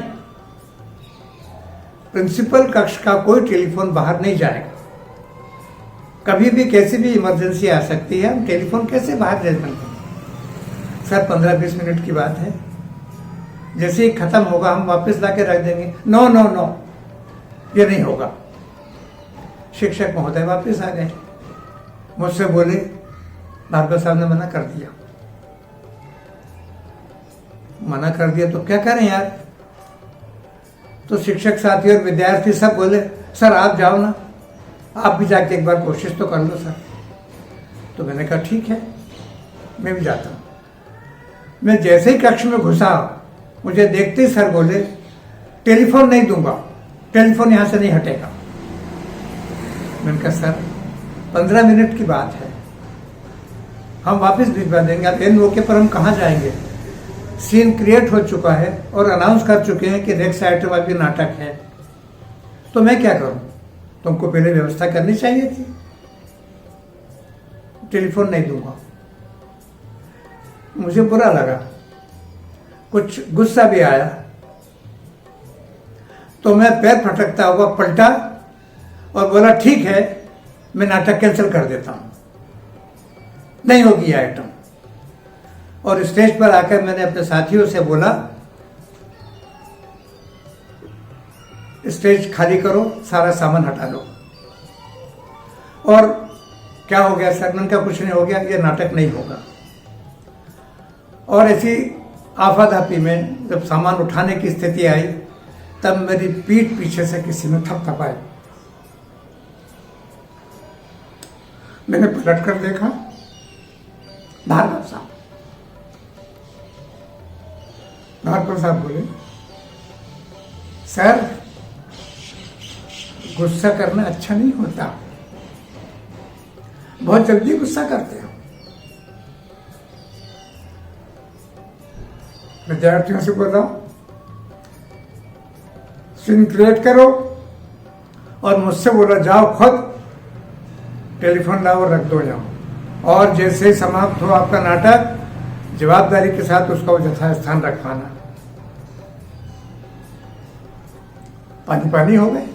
प्रिंसिपल कक्ष का कोई टेलीफोन बाहर नहीं जाएगा। कभी भी कैसी भी इमरजेंसी आ सकती है, हम टेलीफोन कैसे बाहर ले जाएंगे? सर 15-20 मिनट की बात है, जैसे ही खत्म होगा हम वापस लाके रख देंगे। नो नो नो, ये नहीं होगा। शिक्षक महोदय वापस आ गए, मुझसे बोले भार्गव साहब ने मना कर दिया। मना कर दिया तो क्या करें यार। तो शिक्षक साथी और विद्यार्थी सब बोले सर आप जाओ ना, आप भी जाके एक बार कोशिश तो कर लो सर। तो मैंने कहा ठीक है, मैं भी जाता हूँ। मैं जैसे ही कक्ष में घुसा, मुझे देखते ही सर बोले टेलीफोन नहीं दूंगा, टेलीफोन यहां से नहीं हटेगा। मैंने कहा सर 15 मिनट की बात है, हम वापस भिजवा देंगे। अब इन मौके पर हम कहाँ जाएंगे? सीन क्रिएट हो चुका है और अनाउंस कर चुके हैं कि नेक्स्ट आइटम अभी नाटक है, तो मैं क्या करूं? तुमको पहले व्यवस्था करनी चाहिए थी। टेलीफोन नहीं दूंगा। मुझे बुरा लगा, कुछ गुस्सा भी आया, तो मैं पैर फटकता हुआ पलटा और बोला ठीक है, मैं नाटक कैंसिल कर देता हूं, नहीं होगी आइटम। और स्टेज पर आकर मैंने अपने साथियों से बोला स्टेज खाली करो, सारा सामान हटा लो। और क्या हो गया सर? मैंने कहा कुछ नहीं हो गया, ये नाटक नहीं होगा। और ऐसी आफाधापी में जब सामान उठाने की स्थिति आई, तब मेरी पीठ पीछे से किसी ने थपथपाई। मैंने पलट कर देखा, भार्गव साहब। भार्गव साहब बोले सर गुस्सा करना अच्छा नहीं होता, बहुत जल्दी गुस्सा करते हो। विद्यार्थियों से बोला सीन क्रिएट करो, और मुझसे बोला जाओ खुद टेलीफोन लाओ और रख दो यहाँ, और जैसे ही समाप्त हो आपका नाटक जवाबदारी के साथ उसका यथास्थान रखवाना। पानी पानी हो गए।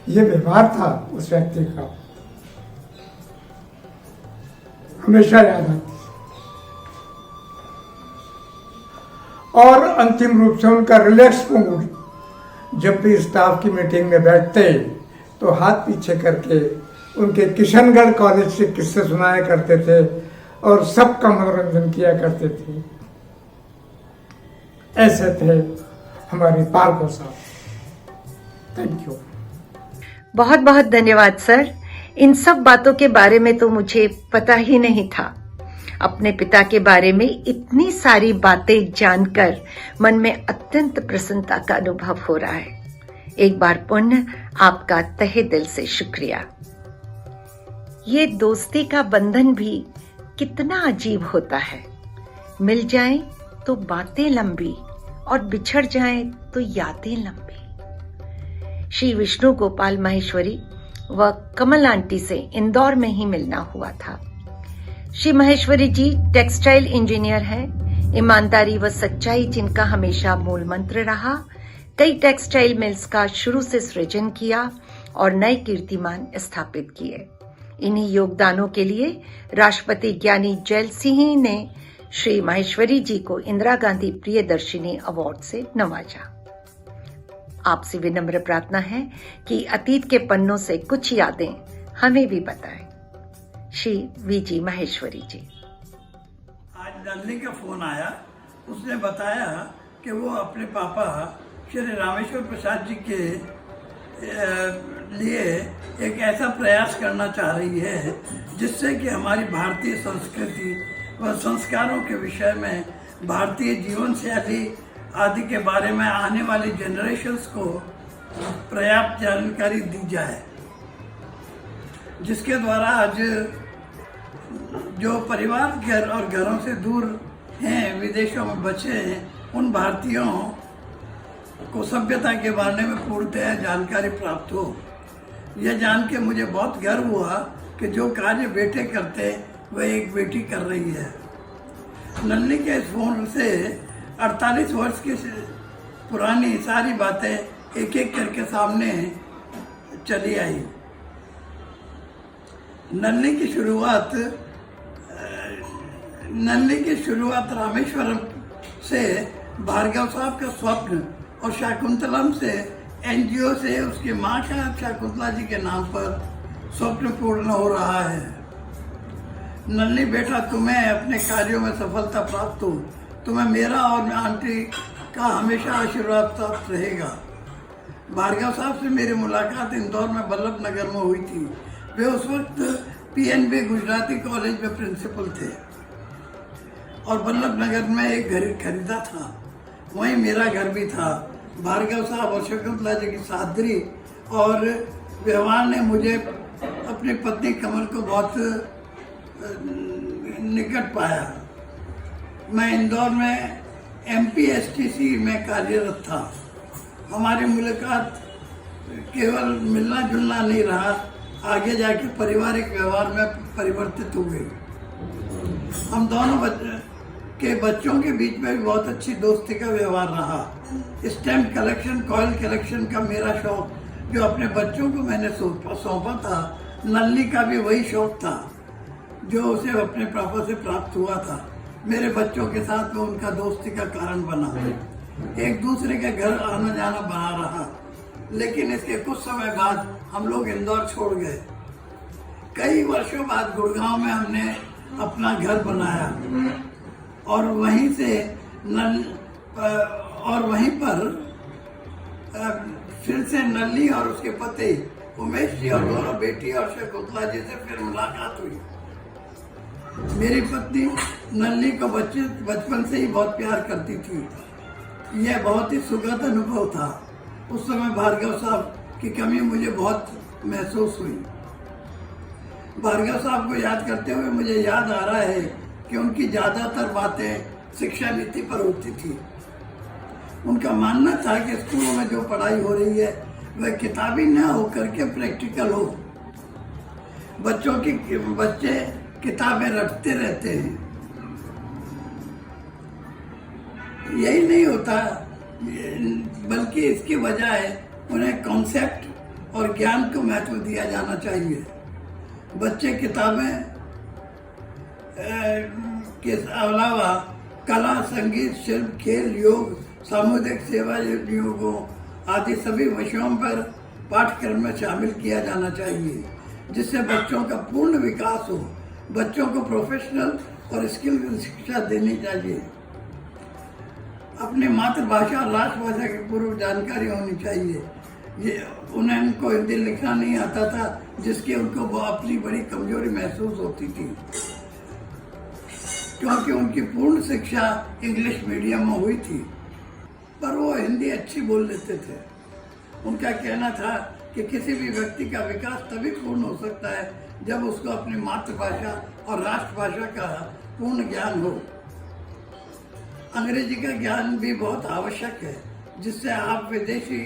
ये व्यवहार था उस व्यक्ति का, हमेशा याद आती। और अंतिम रूप से उनका रिलैक्स मूड, जब भी स्टाफ की मीटिंग में बैठते तो हाथ पीछे करके उनके किशनगढ़ कॉलेज के किस्से सुनाया करते थे और सबका मनोरंजन किया करते थे। ऐसे थे हमारे भार्गव साहब। Thank you. बहुत बहुत धन्यवाद सर। इन सब बातों के बारे में तो मुझे पता ही नहीं था। अपने पिता के बारे में इतनी सारी बातें जानकर मन में अत्यंत प्रसन्नता का अनुभव हो रहा है। एक बार पुनः आपका तहे दिल से शुक्रिया। ये दोस्ती का बंधन भी कितना अजीब होता है। मिल जाएं तो बातें लंबी और बिछड़ जाएं तो यादें लंबी। श्री विष्णु गोपाल माहेश्वरी व कमल आंटी से इंदौर में ही मिलना हुआ था। श्री माहेश्वरी जी टेक्सटाइल इंजीनियर हैं। ईमानदारी व सच्चाई जिनका हमेशा मूल मंत्र रहा। कई टेक्सटाइल मिल्स का शुरू से सृजन किया और नए कीर्तिमान स्थापित किए। इन्हीं योगदानों के लिए राष्ट्रपति ज्ञानी जैल सिंह ने श्री माहेश्वरी जी को इंदिरा गांधी प्रियदर्शिनी अवार्ड से नवाजा। आपसे विनम्र प्रार्थना है कि अतीत के पन्नों से कुछ यादें हमें भी बताएं। श्री वीजी माहेश्वरी जी। आज नलिनी का फोन आया, उसने बताया कि वो अपने पापा श्री रामेश्वर प्रसाद जी के लिए एक ऐसा प्रयास करना चाह रही है जिससे कि हमारी भारतीय संस्कृति व संस्कारों के विषय में, भारतीय जीवन शैली आदि के बारे में आने वाली जनरेशन्स को पर्याप्त जानकारी दी जाए, जिसके द्वारा आज जो परिवार घर और घरों से दूर हैं, विदेशों में बचे हैं, उन भारतीयों को सभ्यता के बारे में पूर्णतः जानकारी प्राप्त हो। यह जान के मुझे बहुत गर्व हुआ कि जो कार्य बेटे करते वह एक बेटी कर रही है। नलिनी के इस फोन से 48 वर्ष की पुरानी सारी बातें एक एक करके सामने चली आई। नलिनी की शुरुआत रामेश्वरम से भार्गव साहब का स्वप्न और शाकुंतलम से एनजीओ से उसकी माँ का शकुंतला जी के नाम पर स्वप्न पूर्ण हो रहा है। नन्ही बेटा, तुम्हें अपने कार्यों में सफलता प्राप्त हो। तुम्हें मेरा और आंटी का हमेशा आशीर्वाद प्राप्त रहेगा। भार्गव साहब से मेरी मुलाकात इंदौर में बल्लभ नगर में हुई थी। वे उस वक्त पीएनबी गुजराती कॉलेज में प्रिंसिपल थे और बल्लभ नगर में एक घर खरीदा था, वहीं मेरा घर भी था। भार्गव साहब और शकुंतला जी की सादरी और व्यवहार ने मुझे अपनी पत्नी कमल को बहुत निकट पाया। मैं इंदौर में एमपीएसटीसी में कार्यरत था। हमारी मुलाकात केवल मिलना जुलना नहीं रहा, आगे जाके पारिवारिक व्यवहार में परिवर्तित हो गई। हम दोनों बच्चों के बीच में भी बहुत अच्छी दोस्ती का व्यवहार रहा। स्टैम्प कलेक्शन, कॉइन कलेक्शन का मेरा शौक जो अपने बच्चों को मैंने सौंपा था, नल्ली का भी वही शौक था जो उसे अपने पापा से प्राप्त हुआ था। मेरे बच्चों के साथ में उनका दोस्ती का कारण बना, एक दूसरे के घर आना जाना बना रहा। लेकिन इसके कुछ समय बाद हम लोग इंदौर छोड़ गए। कई वर्षों बाद गुड़गांव में हमने अपना घर बनाया और वहीं पर फिर से नल्ली और उसके पति उमेश जी और दोनों बेटी और शकुंतला जी से फिर मुलाकात हुई। मेरी पत्नी नल्ली को बचपन से ही बहुत प्यार करती थी। यह बहुत ही सुखद अनुभव था। उस समय भार्गव साहब की कमी मुझे बहुत महसूस हुई। भार्गव साहब को याद करते हुए मुझे याद आ रहा है कि उनकी ज़्यादातर बातें शिक्षा नीति पर होती थी। उनका मानना था कि स्कूलों में जो पढ़ाई हो रही है वह किताबी न होकर के प्रैक्टिकल हो। बच्चे किताबें रटते रहते हैं, यही नहीं होता, बल्कि इसकी बजाय उन्हें कॉन्सेप्ट और ज्ञान को महत्व दिया जाना चाहिए। बच्चे किताबें के अलावा कला, संगीत, शिल्प, खेल, योग, सामुदायिक सेवा योगों आदि सभी विषयों पर पाठ्यक्रम में शामिल किया जाना चाहिए, जिससे बच्चों का पूर्ण विकास हो। बच्चों को प्रोफेशनल और स्किल शिक्षा देनी चाहिए। अपनी मातृभाषा और राष्ट्रभाषा की पूर्व जानकारी होनी चाहिए। उनको हिंदी लिखना नहीं आता था, जिसकी उनको वो अपनी बड़ी कमजोरी महसूस होती थी, क्योंकि उनकी पूर्ण शिक्षा इंग्लिश मीडियम में हुई थी, पर वो हिंदी अच्छी बोल लेते थे। उनका कहना था कि किसी भी व्यक्ति का विकास तभी पूर्ण हो सकता है जब उसको अपनी मातृभाषा और राष्ट्रभाषा का पूर्ण ज्ञान हो। अंग्रेजी का ज्ञान भी बहुत आवश्यक है, जिससे आप विदेशी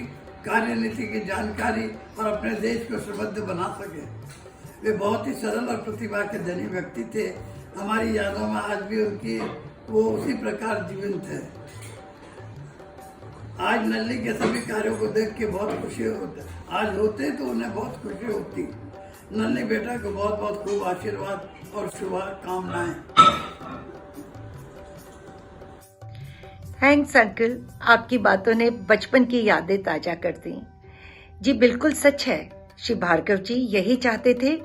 कार्यनीति की जानकारी और अपने देश को समृद्ध बना सके। वे बहुत ही सरल और प्रतिभा के धनी व्यक्ति थे। हमारी यादों में आज भी वो उसी प्रकार जीवंत है। आज नल्ली के सभी कार्यों को देख के बहुत खुशी होती, आज होते तो उन्हें बहुत खुशी होती। नल्ली बेटा को बहुत बहुत खूब आशीर्वाद और शुभकामनाएं। थैंक्स अंकल, आपकी बातों ने बचपन की यादें ताजा कर दी। जी बिल्कुल सच है, श्री भार्गव जी यही चाहते थे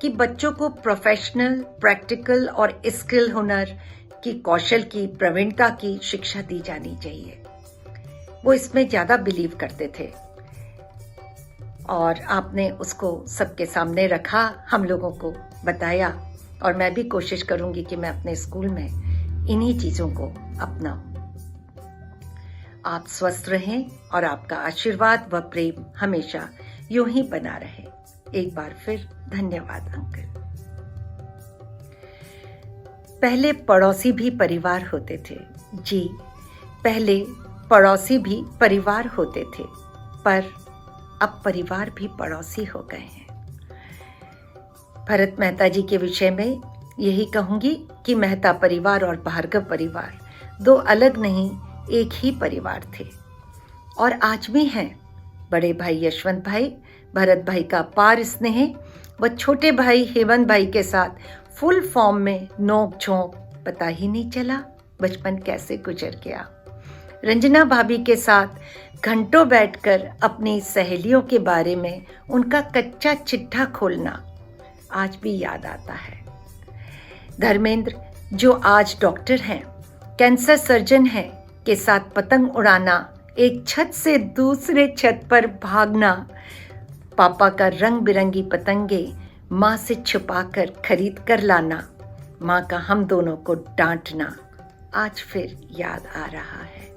कि बच्चों को प्रोफेशनल, प्रैक्टिकल और स्किल हुनर की, कौशल की, प्रवीणता की शिक्षा दी जानी चाहिए। वो इसमें ज्यादा बिलीव करते थे और आपने उसको सबके सामने रखा, हम लोगों को बताया, और मैं भी कोशिश करूंगी कि मैं अपने स्कूल में इन्हीं चीजों को अपनाऊं। आप स्वस्थ रहें और आपका आशीर्वाद व प्रेम हमेशा यूं ही बना रहे। एक बार फिर धन्यवाद अंकल। पहले पड़ोसी भी परिवार होते थे। जी, पहले पड़ोसी भी परिवार होते थे, पर अब परिवार भी पड़ोसी हो गए हैं। भरत मेहता जी के विषय में यही कहूंगी कि मेहता परिवार और भार्गव परिवार दो अलग नहीं, एक ही परिवार थे और आज भी हैं। बड़े भाई यशवंत भाई, भरत भाई का अपार स्नेह व छोटे भाई हेमंत भाई के साथ फुल फॉर्म में नोक झोंक, पता ही नहीं चला बचपन कैसे गुजर गया। रंजना भाभी के साथ घंटों बैठकर अपनी सहेलियों के बारे में उनका कच्चा चिट्ठा खोलना आज भी याद आता है। धर्मेंद्र जो आज डॉक्टर हैं, कैंसर सर्जन हैं, के साथ पतंग उड़ाना, एक छत से दूसरे छत पर भागना, पापा का रंग बिरंगी पतंगे माँ से छुपाकर खरीद कर लाना, माँ का हम दोनों को डांटना आज फिर याद आ रहा है।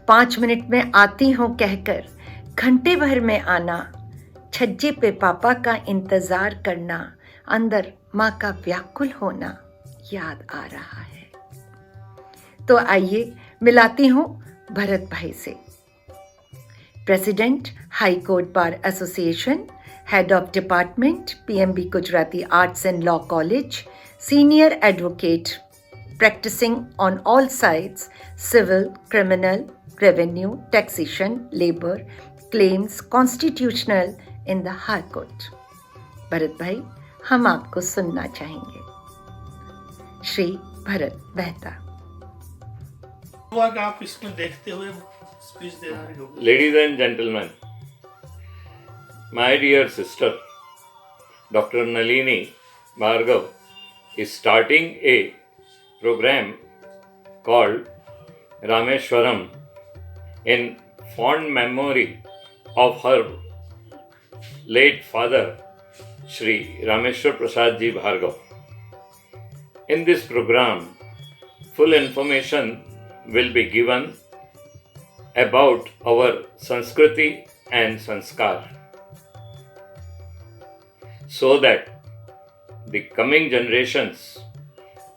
5 मिनट में आती हूँ कहकर घंटे भर में आना, छज्जे पे पापा का इंतजार करना, अंदर माँ का व्याकुल होना याद आ रहा है। तो आइए मिलाती हूँ भरत भाई से। President high court bar association, head of department PMB Gujarati arts and law college, senior advocate practicing on all sides, civil, criminal, revenue, taxation, labor, claims, constitutional in the High Court. Bharat भाई, हम आपको सुनना चाहेंगे। श्री भरत मेहता। हुआ कि आप इसमें देखते हुए स्पीच दे रहे हो। Ladies and gentlemen, my dear sister, Dr. Nalini Bhargav is starting a program called Rameshwaram in fond memory of her late father, Shri Rameshwar Prasad Ji Bhargav. In this program, full information will be given about our Sanskriti and Sanskar, so that the coming generations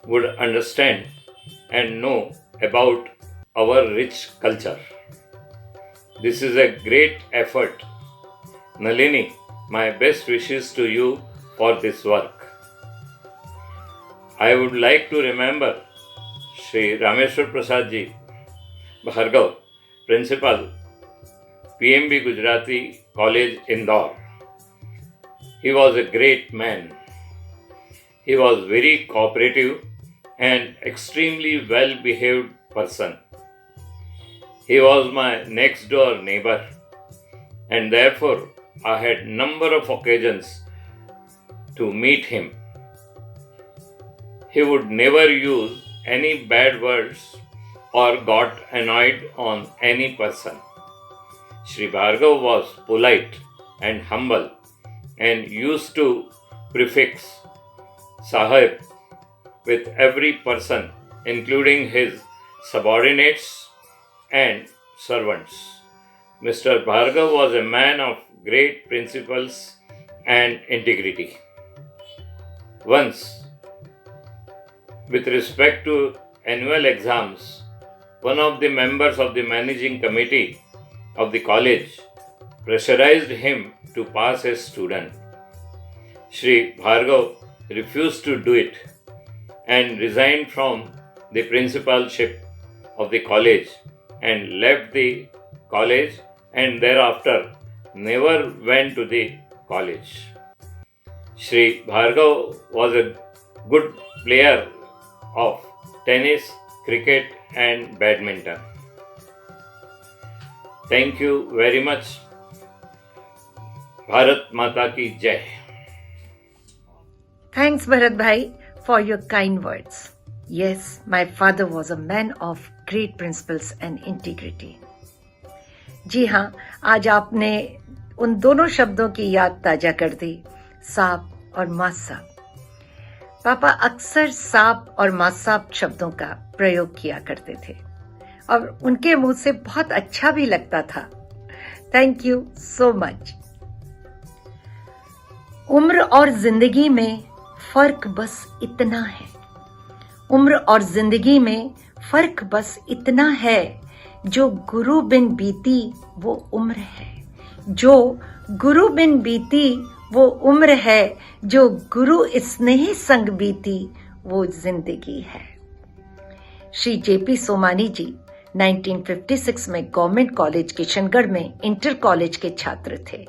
would understand and know about our rich culture. This is a great effort. Nalini, my best wishes to you for this work. I would like to remember Shri Rameshwar Prasad Ji Bhargav, Principal, PMB Gujarati College, Indore. He was a great man. He was very cooperative and extremely well-behaved person. He was my next-door neighbor, and therefore I had number of occasions to meet him. He would never use any bad words or got annoyed on any person. Shri Bhargav was polite and humble and used to prefix Sahib with every person, including his subordinates and servants. Mr. Bhargav was a man of great principles and integrity. Once, with respect to annual exams, one of the members of the managing committee of the college pressurized him to pass a student. Shri Bhargav refused to do it and resigned from the principalship of the college and left the college, and thereafter never went to the college. Shri Bhargav was a good player of tennis, cricket and badminton. Thank you very much. Bharat Mata ki Jai. Thanks, Bharat Bhai, for your kind words. Yes, my father was a man of great principles and integrity. जी हाँ, आज आपने उन दोनों शब्दों की याद ताजा कर दी, साहब और माँ साहब। पापा अक्सर साहब और माँ साहब शब्दों का प्रयोग किया करते थे और उनके मुंह से बहुत अच्छा भी लगता था। Thank you so much. उम्र और जिंदगी में फर्क बस इतना है। उम्र और जिंदगी में फर्क बस इतना है, जो गुरु बिन बीती वो उम्र है। जो गुरु बिन बीती वो उम्र है, जो गुरु स्नेह संग बीती वो जिंदगी है। श्री JP सोमानी जी 1956 में गवर्नमेंट कॉलेज किशनगढ़ में इंटर कॉलेज के छात्र थे।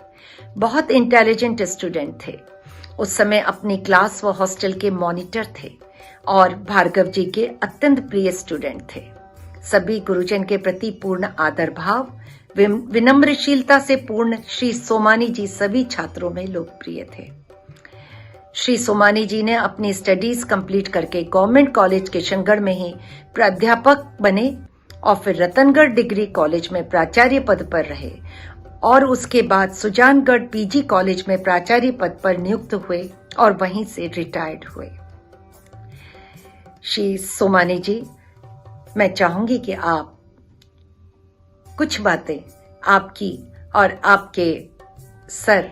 बहुत इंटेलिजेंट स्टूडेंट थे। उस समय अपनी क्लास व हॉस्टल के मॉनिटर थे और भार्गव जी के अत्यंत प्रिय स्टूडेंट थे। सभी गुरुजन के प्रति पूर्ण आदर भाव, विनम्रशीलता से पूर्ण श्री सोमानी जी सभी छात्रों में लोकप्रिय थे। श्री सोमानी जी ने अपनी स्टडीज कंप्लीट करके गवर्नमेंट कॉलेज किशनगढ़ में ही प्राध्यापक बने और फिर रतनगढ़ डिग्री कॉलेज में प्राचार्य पद पर रहे और उसके बाद सुजानगढ़ पीजी कॉलेज में प्राचार्य पद पर नियुक्त हुए और वहीं से रिटायर्ड हुए। श्री सोमानी जी, मैं चाहूंगी कि आप कुछ बातें आपकी और आपके सर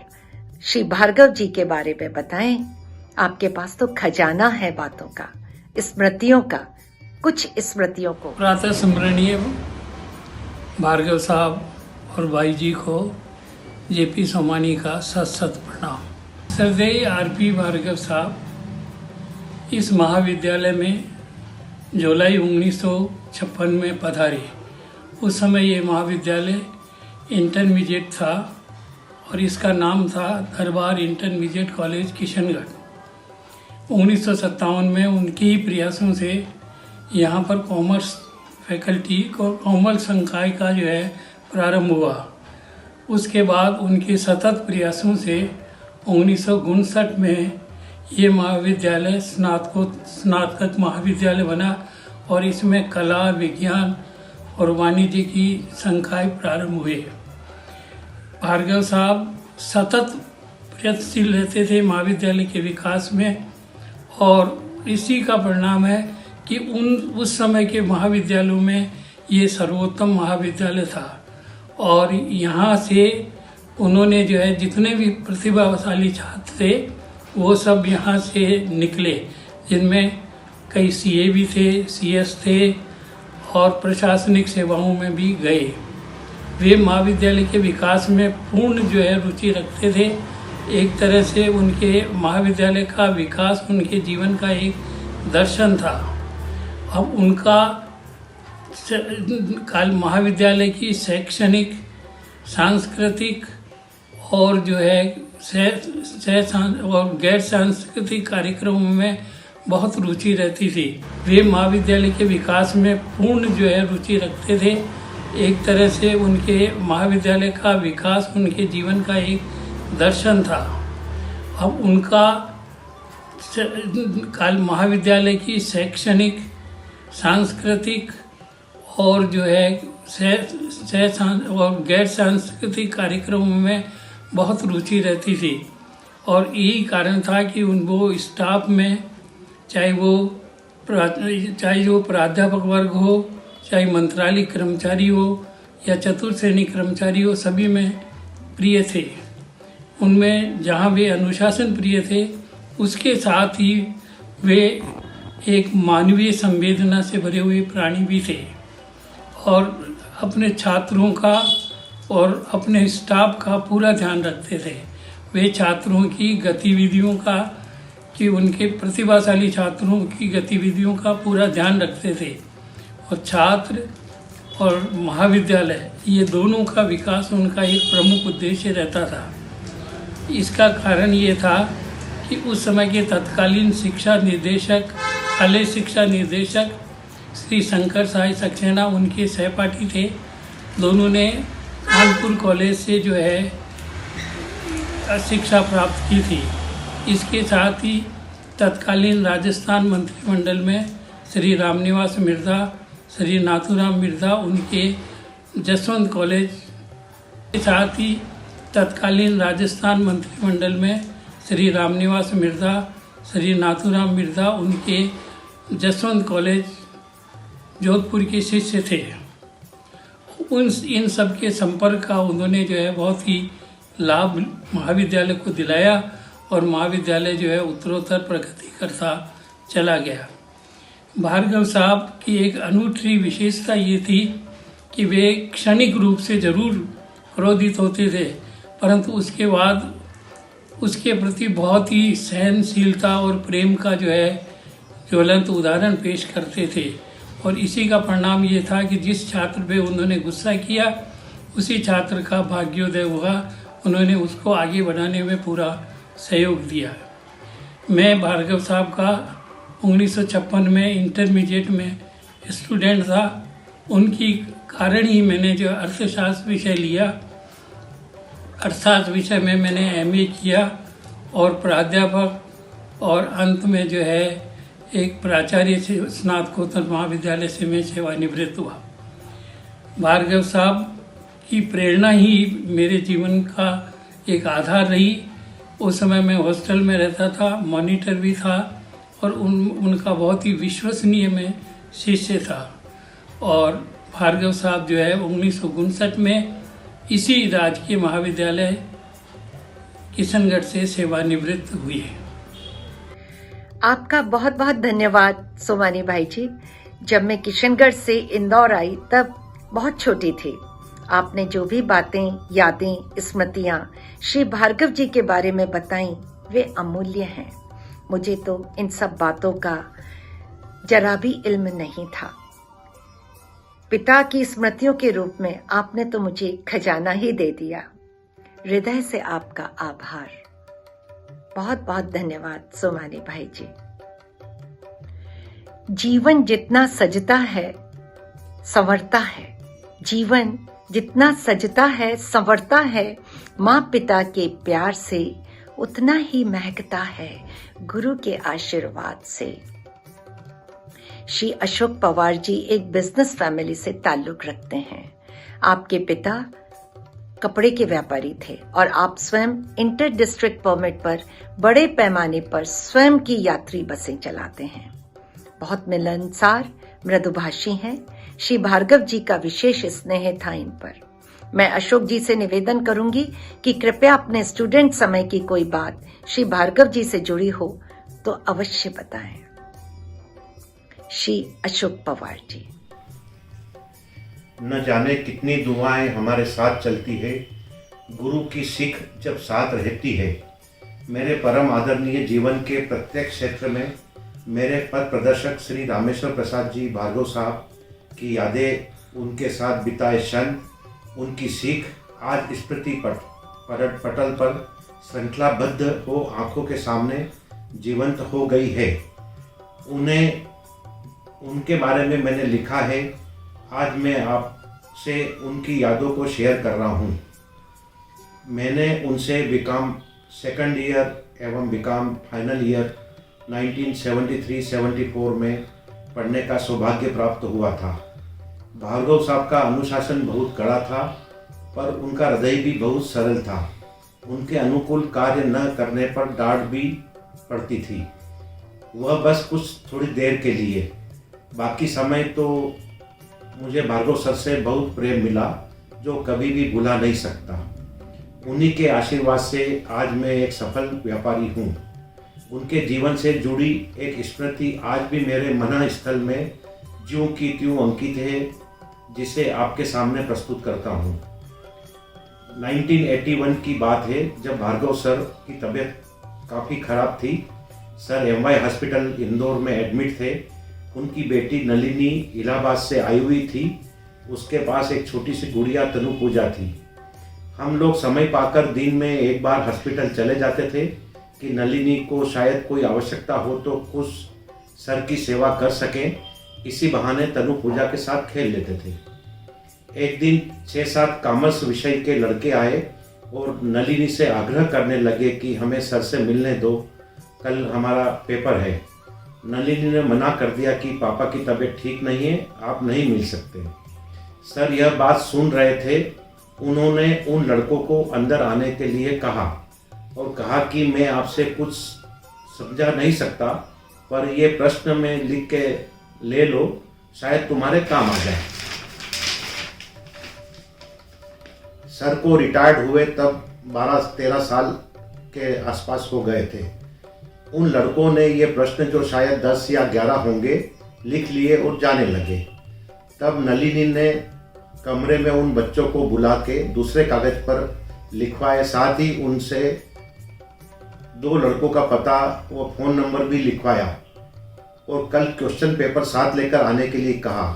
श्री भार्गव जी के बारे में बताएं। आपके पास तो खजाना है बातों का, स्मृतियों का, कुछ स्मृतियों को। प्रातः स्मरणीय भार्गव साहब और भाई जी को जेपी सोमानी का सत सत प्रणाम। श्रद्धेय आरपी भार्गव साहब इस महाविद्यालय में जुलाई 1956 में पधारे। उस समय ये महाविद्यालय इंटरमीडिएट था और इसका नाम था दरबार इंटरमीडिएट कॉलेज किशनगढ़। 1957 में उनके ही प्रयासों से यहाँ पर कॉमर्स फैकल्टी को कॉमर्स संकाय का जो है प्रारंभ हुआ। उसके बाद उनके सतत प्रयासों से 1959 में ये महाविद्यालय स्नातक महाविद्यालय बना और इसमें कला, विज्ञान और वाणिज्य की संकाय प्रारंभ हुए। भार्गव साहब सतत प्रयत्नशील रहते थे महाविद्यालय के विकास में और इसी का परिणाम है कि उस समय के महाविद्यालयों में ये सर्वोत्तम महाविद्यालय था और यहाँ से उन्होंने जो है जितने भी प्रतिभाशाली छात्र थे वो सब यहाँ से निकले, जिनमें कई सीए भी थे, सीएस थे और प्रशासनिक सेवाओं में भी गए। वे महाविद्यालय के विकास में पूर्ण जो है रुचि रखते थे। एक तरह से उनके महाविद्यालय का विकास उनके जीवन का एक दर्शन था। अब उनका काल महाविद्यालय की शैक्षणिक, सांस्कृतिक और जो है और गैर सांस्कृतिक कार्यक्रमों में बहुत रुचि रहती थी। वे महाविद्यालय के विकास में पूर्ण जो है रुचि रखते थे। एक तरह से उनके महाविद्यालय का विकास उनके जीवन का एक दर्शन था। अब उनका काल महाविद्यालय की शैक्षणिक, सांस्कृतिक और जो है और गैर सांस्कृतिक कार्यक्रमों में बहुत रुचि रहती थी और यही कारण था कि वो स्टाफ में चाहे जो प्राध्यापक वर्ग हो, चाहे मंत्रालय कर्मचारी हो या चतुर्थ श्रेणी कर्मचारी हो, सभी में प्रिय थे। उनमें जहाँ वे अनुशासन प्रिय थे उसके साथ ही वे एक मानवीय संवेदना से भरे हुए प्राणी भी थे और अपने छात्रों का और अपने स्टाफ का पूरा ध्यान रखते थे। वे छात्रों की गतिविधियों का कि उनके प्रतिभाशाली छात्रों की गतिविधियों का पूरा ध्यान रखते थे और छात्र और महाविद्यालय ये दोनों का विकास उनका एक प्रमुख उद्देश्य रहता था। इसका कारण ये था कि उस समय के तत्कालीन शिक्षा निर्देशक, कॉलेज शिक्षा निर्देशक श्री शंकर साई सक्सेना उनके सहपाठी थे। दोनों ने कानपुर कॉलेज से जो है शिक्षा प्राप्त की थी। इसके साथ ही तत्कालीन राजस्थान मंत्रिमंडल में श्री रामनिवास मिर्जा, श्री नाथूराम मिर्जा उनके जसवंत कॉलेज के साथ ही तत्कालीन राजस्थान मंत्रिमंडल में श्री रामनिवास मिर्जा, श्री नाथूराम मिर्जा उनके जसवंत कॉलेज जोधपुर के शिष्य थे। इन सब के संपर्क का उन्होंने जो है बहुत ही लाभ महाविद्यालय को दिलाया और महाविद्यालय जो है उत्तरोत्तर प्रगति करता चला गया। भार्गव साहब की एक अनूठी विशेषता ये थी कि वे क्षणिक रूप से जरूर क्रोधित होते थे, परंतु उसके बाद उसके प्रति बहुत ही सहनशीलता और प्रेम का जो है ज्वलंत उदाहरण पेश करते थे और इसी का परिणाम ये था कि जिस छात्र पे उन्होंने गुस्सा किया उसी छात्र का भाग्योदय हुआ। उन्होंने उसको आगे बढ़ाने में पूरा सहयोग दिया। मैं भार्गव साहब का 1956 में इंटरमीडिएट में स्टूडेंट था उनकी कारण ही मैंने जो अर्थशास्त्र विषय लिया, अर्थशास्त्र विषय में मैंने एमए किया और प्राध्यापक और अंत में जो है एक प्राचार्य से स्नातकोत्तर महाविद्यालय से मैं सेवानिवृत्त हुआ। भार्गव साहब की प्रेरणा ही मेरे जीवन का एक आधार रही। उस समय मैं हॉस्टल में रहता था, मॉनिटर भी था और उनका बहुत ही विश्वसनीय मैं शिष्य था। और भार्गव साहब जो है 1959 में इसी राजकीय महाविद्यालय किशनगढ़ से सेवानिवृत्त हुए। आपका बहुत बहुत धन्यवाद सोमानी भाई जी। जब मैं किशनगढ़ से इंदौर आई तब बहुत छोटी थी। आपने जो भी बातें, यादें, स्मृतियां श्री भार्गव जी के बारे में बताई वे अमूल्य हैं। मुझे तो इन सब बातों का जरा भी इल्म नहीं था। पिता की स्मृतियों के रूप में आपने तो मुझे खजाना ही दे दिया। हृदय से आपका आभार। बहुत बहुत धन्यवाद सोमानी भाई जी। जीवन जितना सजता है संवरता है, जीवन जितना सजता है संवरता है, माँ पिता के प्यार से उतना ही महकता है गुरु के आशीर्वाद से। श्री अशोक पवार जी एक बिजनेस फैमिली से ताल्लुक रखते हैं। आपके पिता कपड़े के व्यापारी थे और आप स्वयं इंटर डिस्ट्रिक्ट परमिट पर बड़े पैमाने पर स्वयं की यात्री बसें चलाते हैं। बहुत मिलनसार, मृदुभाषी हैं। श्री भार्गव जी का विशेष स्नेह था इन पर। मैं अशोक जी से निवेदन करूंगी कि कृपया अपने स्टूडेंट समय की कोई बात श्री भार्गव जी से जुड़ी हो तो अवश्य बताएं। श्री अशोक पवार जी। न जाने कितनी दुआएं हमारे साथ चलती है, गुरु की सीख जब साथ रहती है। मेरे परम आदरणीय जीवन के प्रत्येक क्षेत्र में मेरे पथ प्रदर्शक श्री रामेश्वर प्रसाद जी भार्गव साहब की यादें, उनके साथ बिताए क्षण, उनकी सीख आज स्मृति पटल पर श्रृंखलाबद्ध हो आंखों के सामने जीवंत हो गई है। उनके बारे में मैंने लिखा है। आज मैं आपसे उनकी यादों को शेयर कर रहा हूँ। मैंने उनसे बीकॉम सेकंड ईयर एवं बीकॉम फाइनल ईयर 1973-74 में पढ़ने का सौभाग्य प्राप्त हुआ था। भार्गव साहब का अनुशासन बहुत कड़ा था, पर उनका हृदय भी बहुत सरल था। उनके अनुकूल कार्य न करने पर डांट भी पड़ती थी, वह बस कुछ थोड़ी देर के लिए। बाकी समय तो मुझे भार्गव सर से बहुत प्रेम मिला, जो कभी भी भुला नहीं सकता। उन्हीं के आशीर्वाद से आज मैं एक सफल व्यापारी हूँ। उनके जीवन से जुड़ी एक स्मृति आज भी मेरे मन स्थल में ज्यों की त्यों अंकित है, जिसे आपके सामने प्रस्तुत करता हूँ। 1981 की बात है, जब भार्गव सर की तबीयत काफ़ी खराब थी। सर MY हॉस्पिटल इंदौर में एडमिट थे। उनकी बेटी नलिनी इलाहाबाद से आई हुई थी। उसके पास एक छोटी सी गुड़िया तनु पूजा थी। हम लोग समय पाकर दिन में एक बार हॉस्पिटल चले जाते थे कि नलिनी को शायद कोई आवश्यकता हो तो कुछ सर की सेवा कर सकें। इसी बहाने तनु पूजा के साथ खेल लेते थे। एक दिन 6-7 कॉमर्स विषय के लड़के आए और नलिनी से आग्रह करने लगे कि हमें सर से मिलने दो, कल हमारा पेपर है। नलिनी ने मना कर दिया कि पापा की तबीयत ठीक नहीं है, आप नहीं मिल सकते। सर यह बात सुन रहे थे। उन्होंने उन लड़कों को अंदर आने के लिए कहा और कहा कि मैं आपसे कुछ समझा नहीं सकता, पर ये प्रश्न में लिख के ले लो, शायद तुम्हारे काम आ जाए। सर को रिटायर्ड हुए तब 12-13 साल के आसपास हो गए थे। उन लड़कों ने ये प्रश्न, जो शायद 10 या 11 होंगे, लिख लिए और जाने लगे। तब नलिनी ने कमरे में उन बच्चों को बुला के दूसरे कागज पर लिखवाए, साथ ही उनसे 2 लड़कों का पता व फ़ोन नंबर भी लिखवाया और कल क्वेश्चन पेपर साथ लेकर आने के लिए कहा।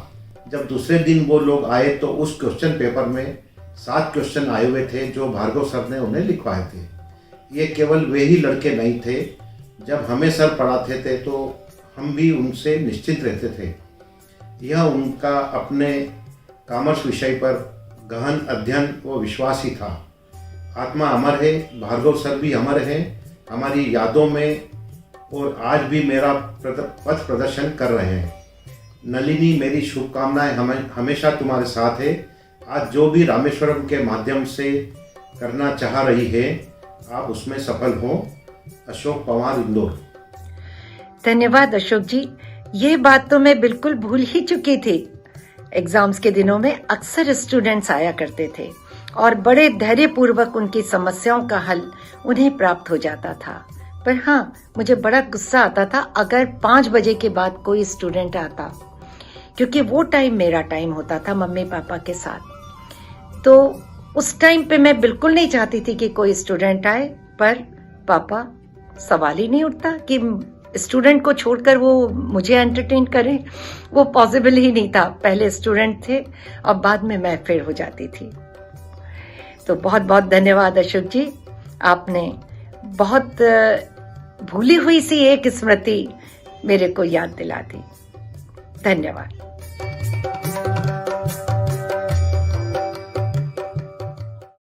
जब दूसरे दिन वो लोग आए तो उस क्वेश्चन पेपर में 7 क्वेश्चन आए हुए थे जो भार्गव सर ने उन्हें लिखवाए थे। ये केवल वे ही लड़के नहीं थे। जब हमें सर पढ़ाते थे तो हम भी उनसे निश्चिंत रहते थे। यह उनका अपने कॉमर्स विषय पर गहन अध्ययन व विश्वास ही था। आत्मा अमर है, भार्गव सर भी अमर है हमारी यादों में और आज भी मेरा पथ प्रदर्शन कर रहे हैं। नलिनी, मेरी शुभकामनाएं हमेशा तुम्हारे साथ है। आज जो भी रामेश्वरम के माध्यम से करना चाह रही है, आप उसमें सफल हो। अशोक पवार, इंदौर। धन्यवाद अशोक जी। ये बात तो मैं बिल्कुल भूल ही चुकी थी। एग्जाम्स के दिनों में अक्सर स्टूडेंट्स आया करते थे और बड़े धैर्यपूर्वक उनकी समस्याओं का हल उन्हें प्राप्त हो जाता था। पर हाँ, मुझे बड़ा गुस्सा आता था अगर 5 बजे के बाद कोई स्टूडेंट आता, क्योंकि वो टाइम मेरा टाइम होता था मम्मी पापा के साथ। तो उस टाइम पे मैं बिल्कुल नहीं चाहती थी कि कोई स्टूडेंट आए, पर पापा सवाल ही नहीं उठता कि स्टूडेंट को छोड़कर वो मुझे एंटरटेन करें। वो पॉसिबल ही नहीं था। पहले स्टूडेंट थे और बाद में मैं फिर हो जाती थी। तो बहुत बहुत धन्यवाद अशोक जी, आपने बहुत भूली हुई सी एक स्मृति मेरे को याद दिला दी। धन्यवाद।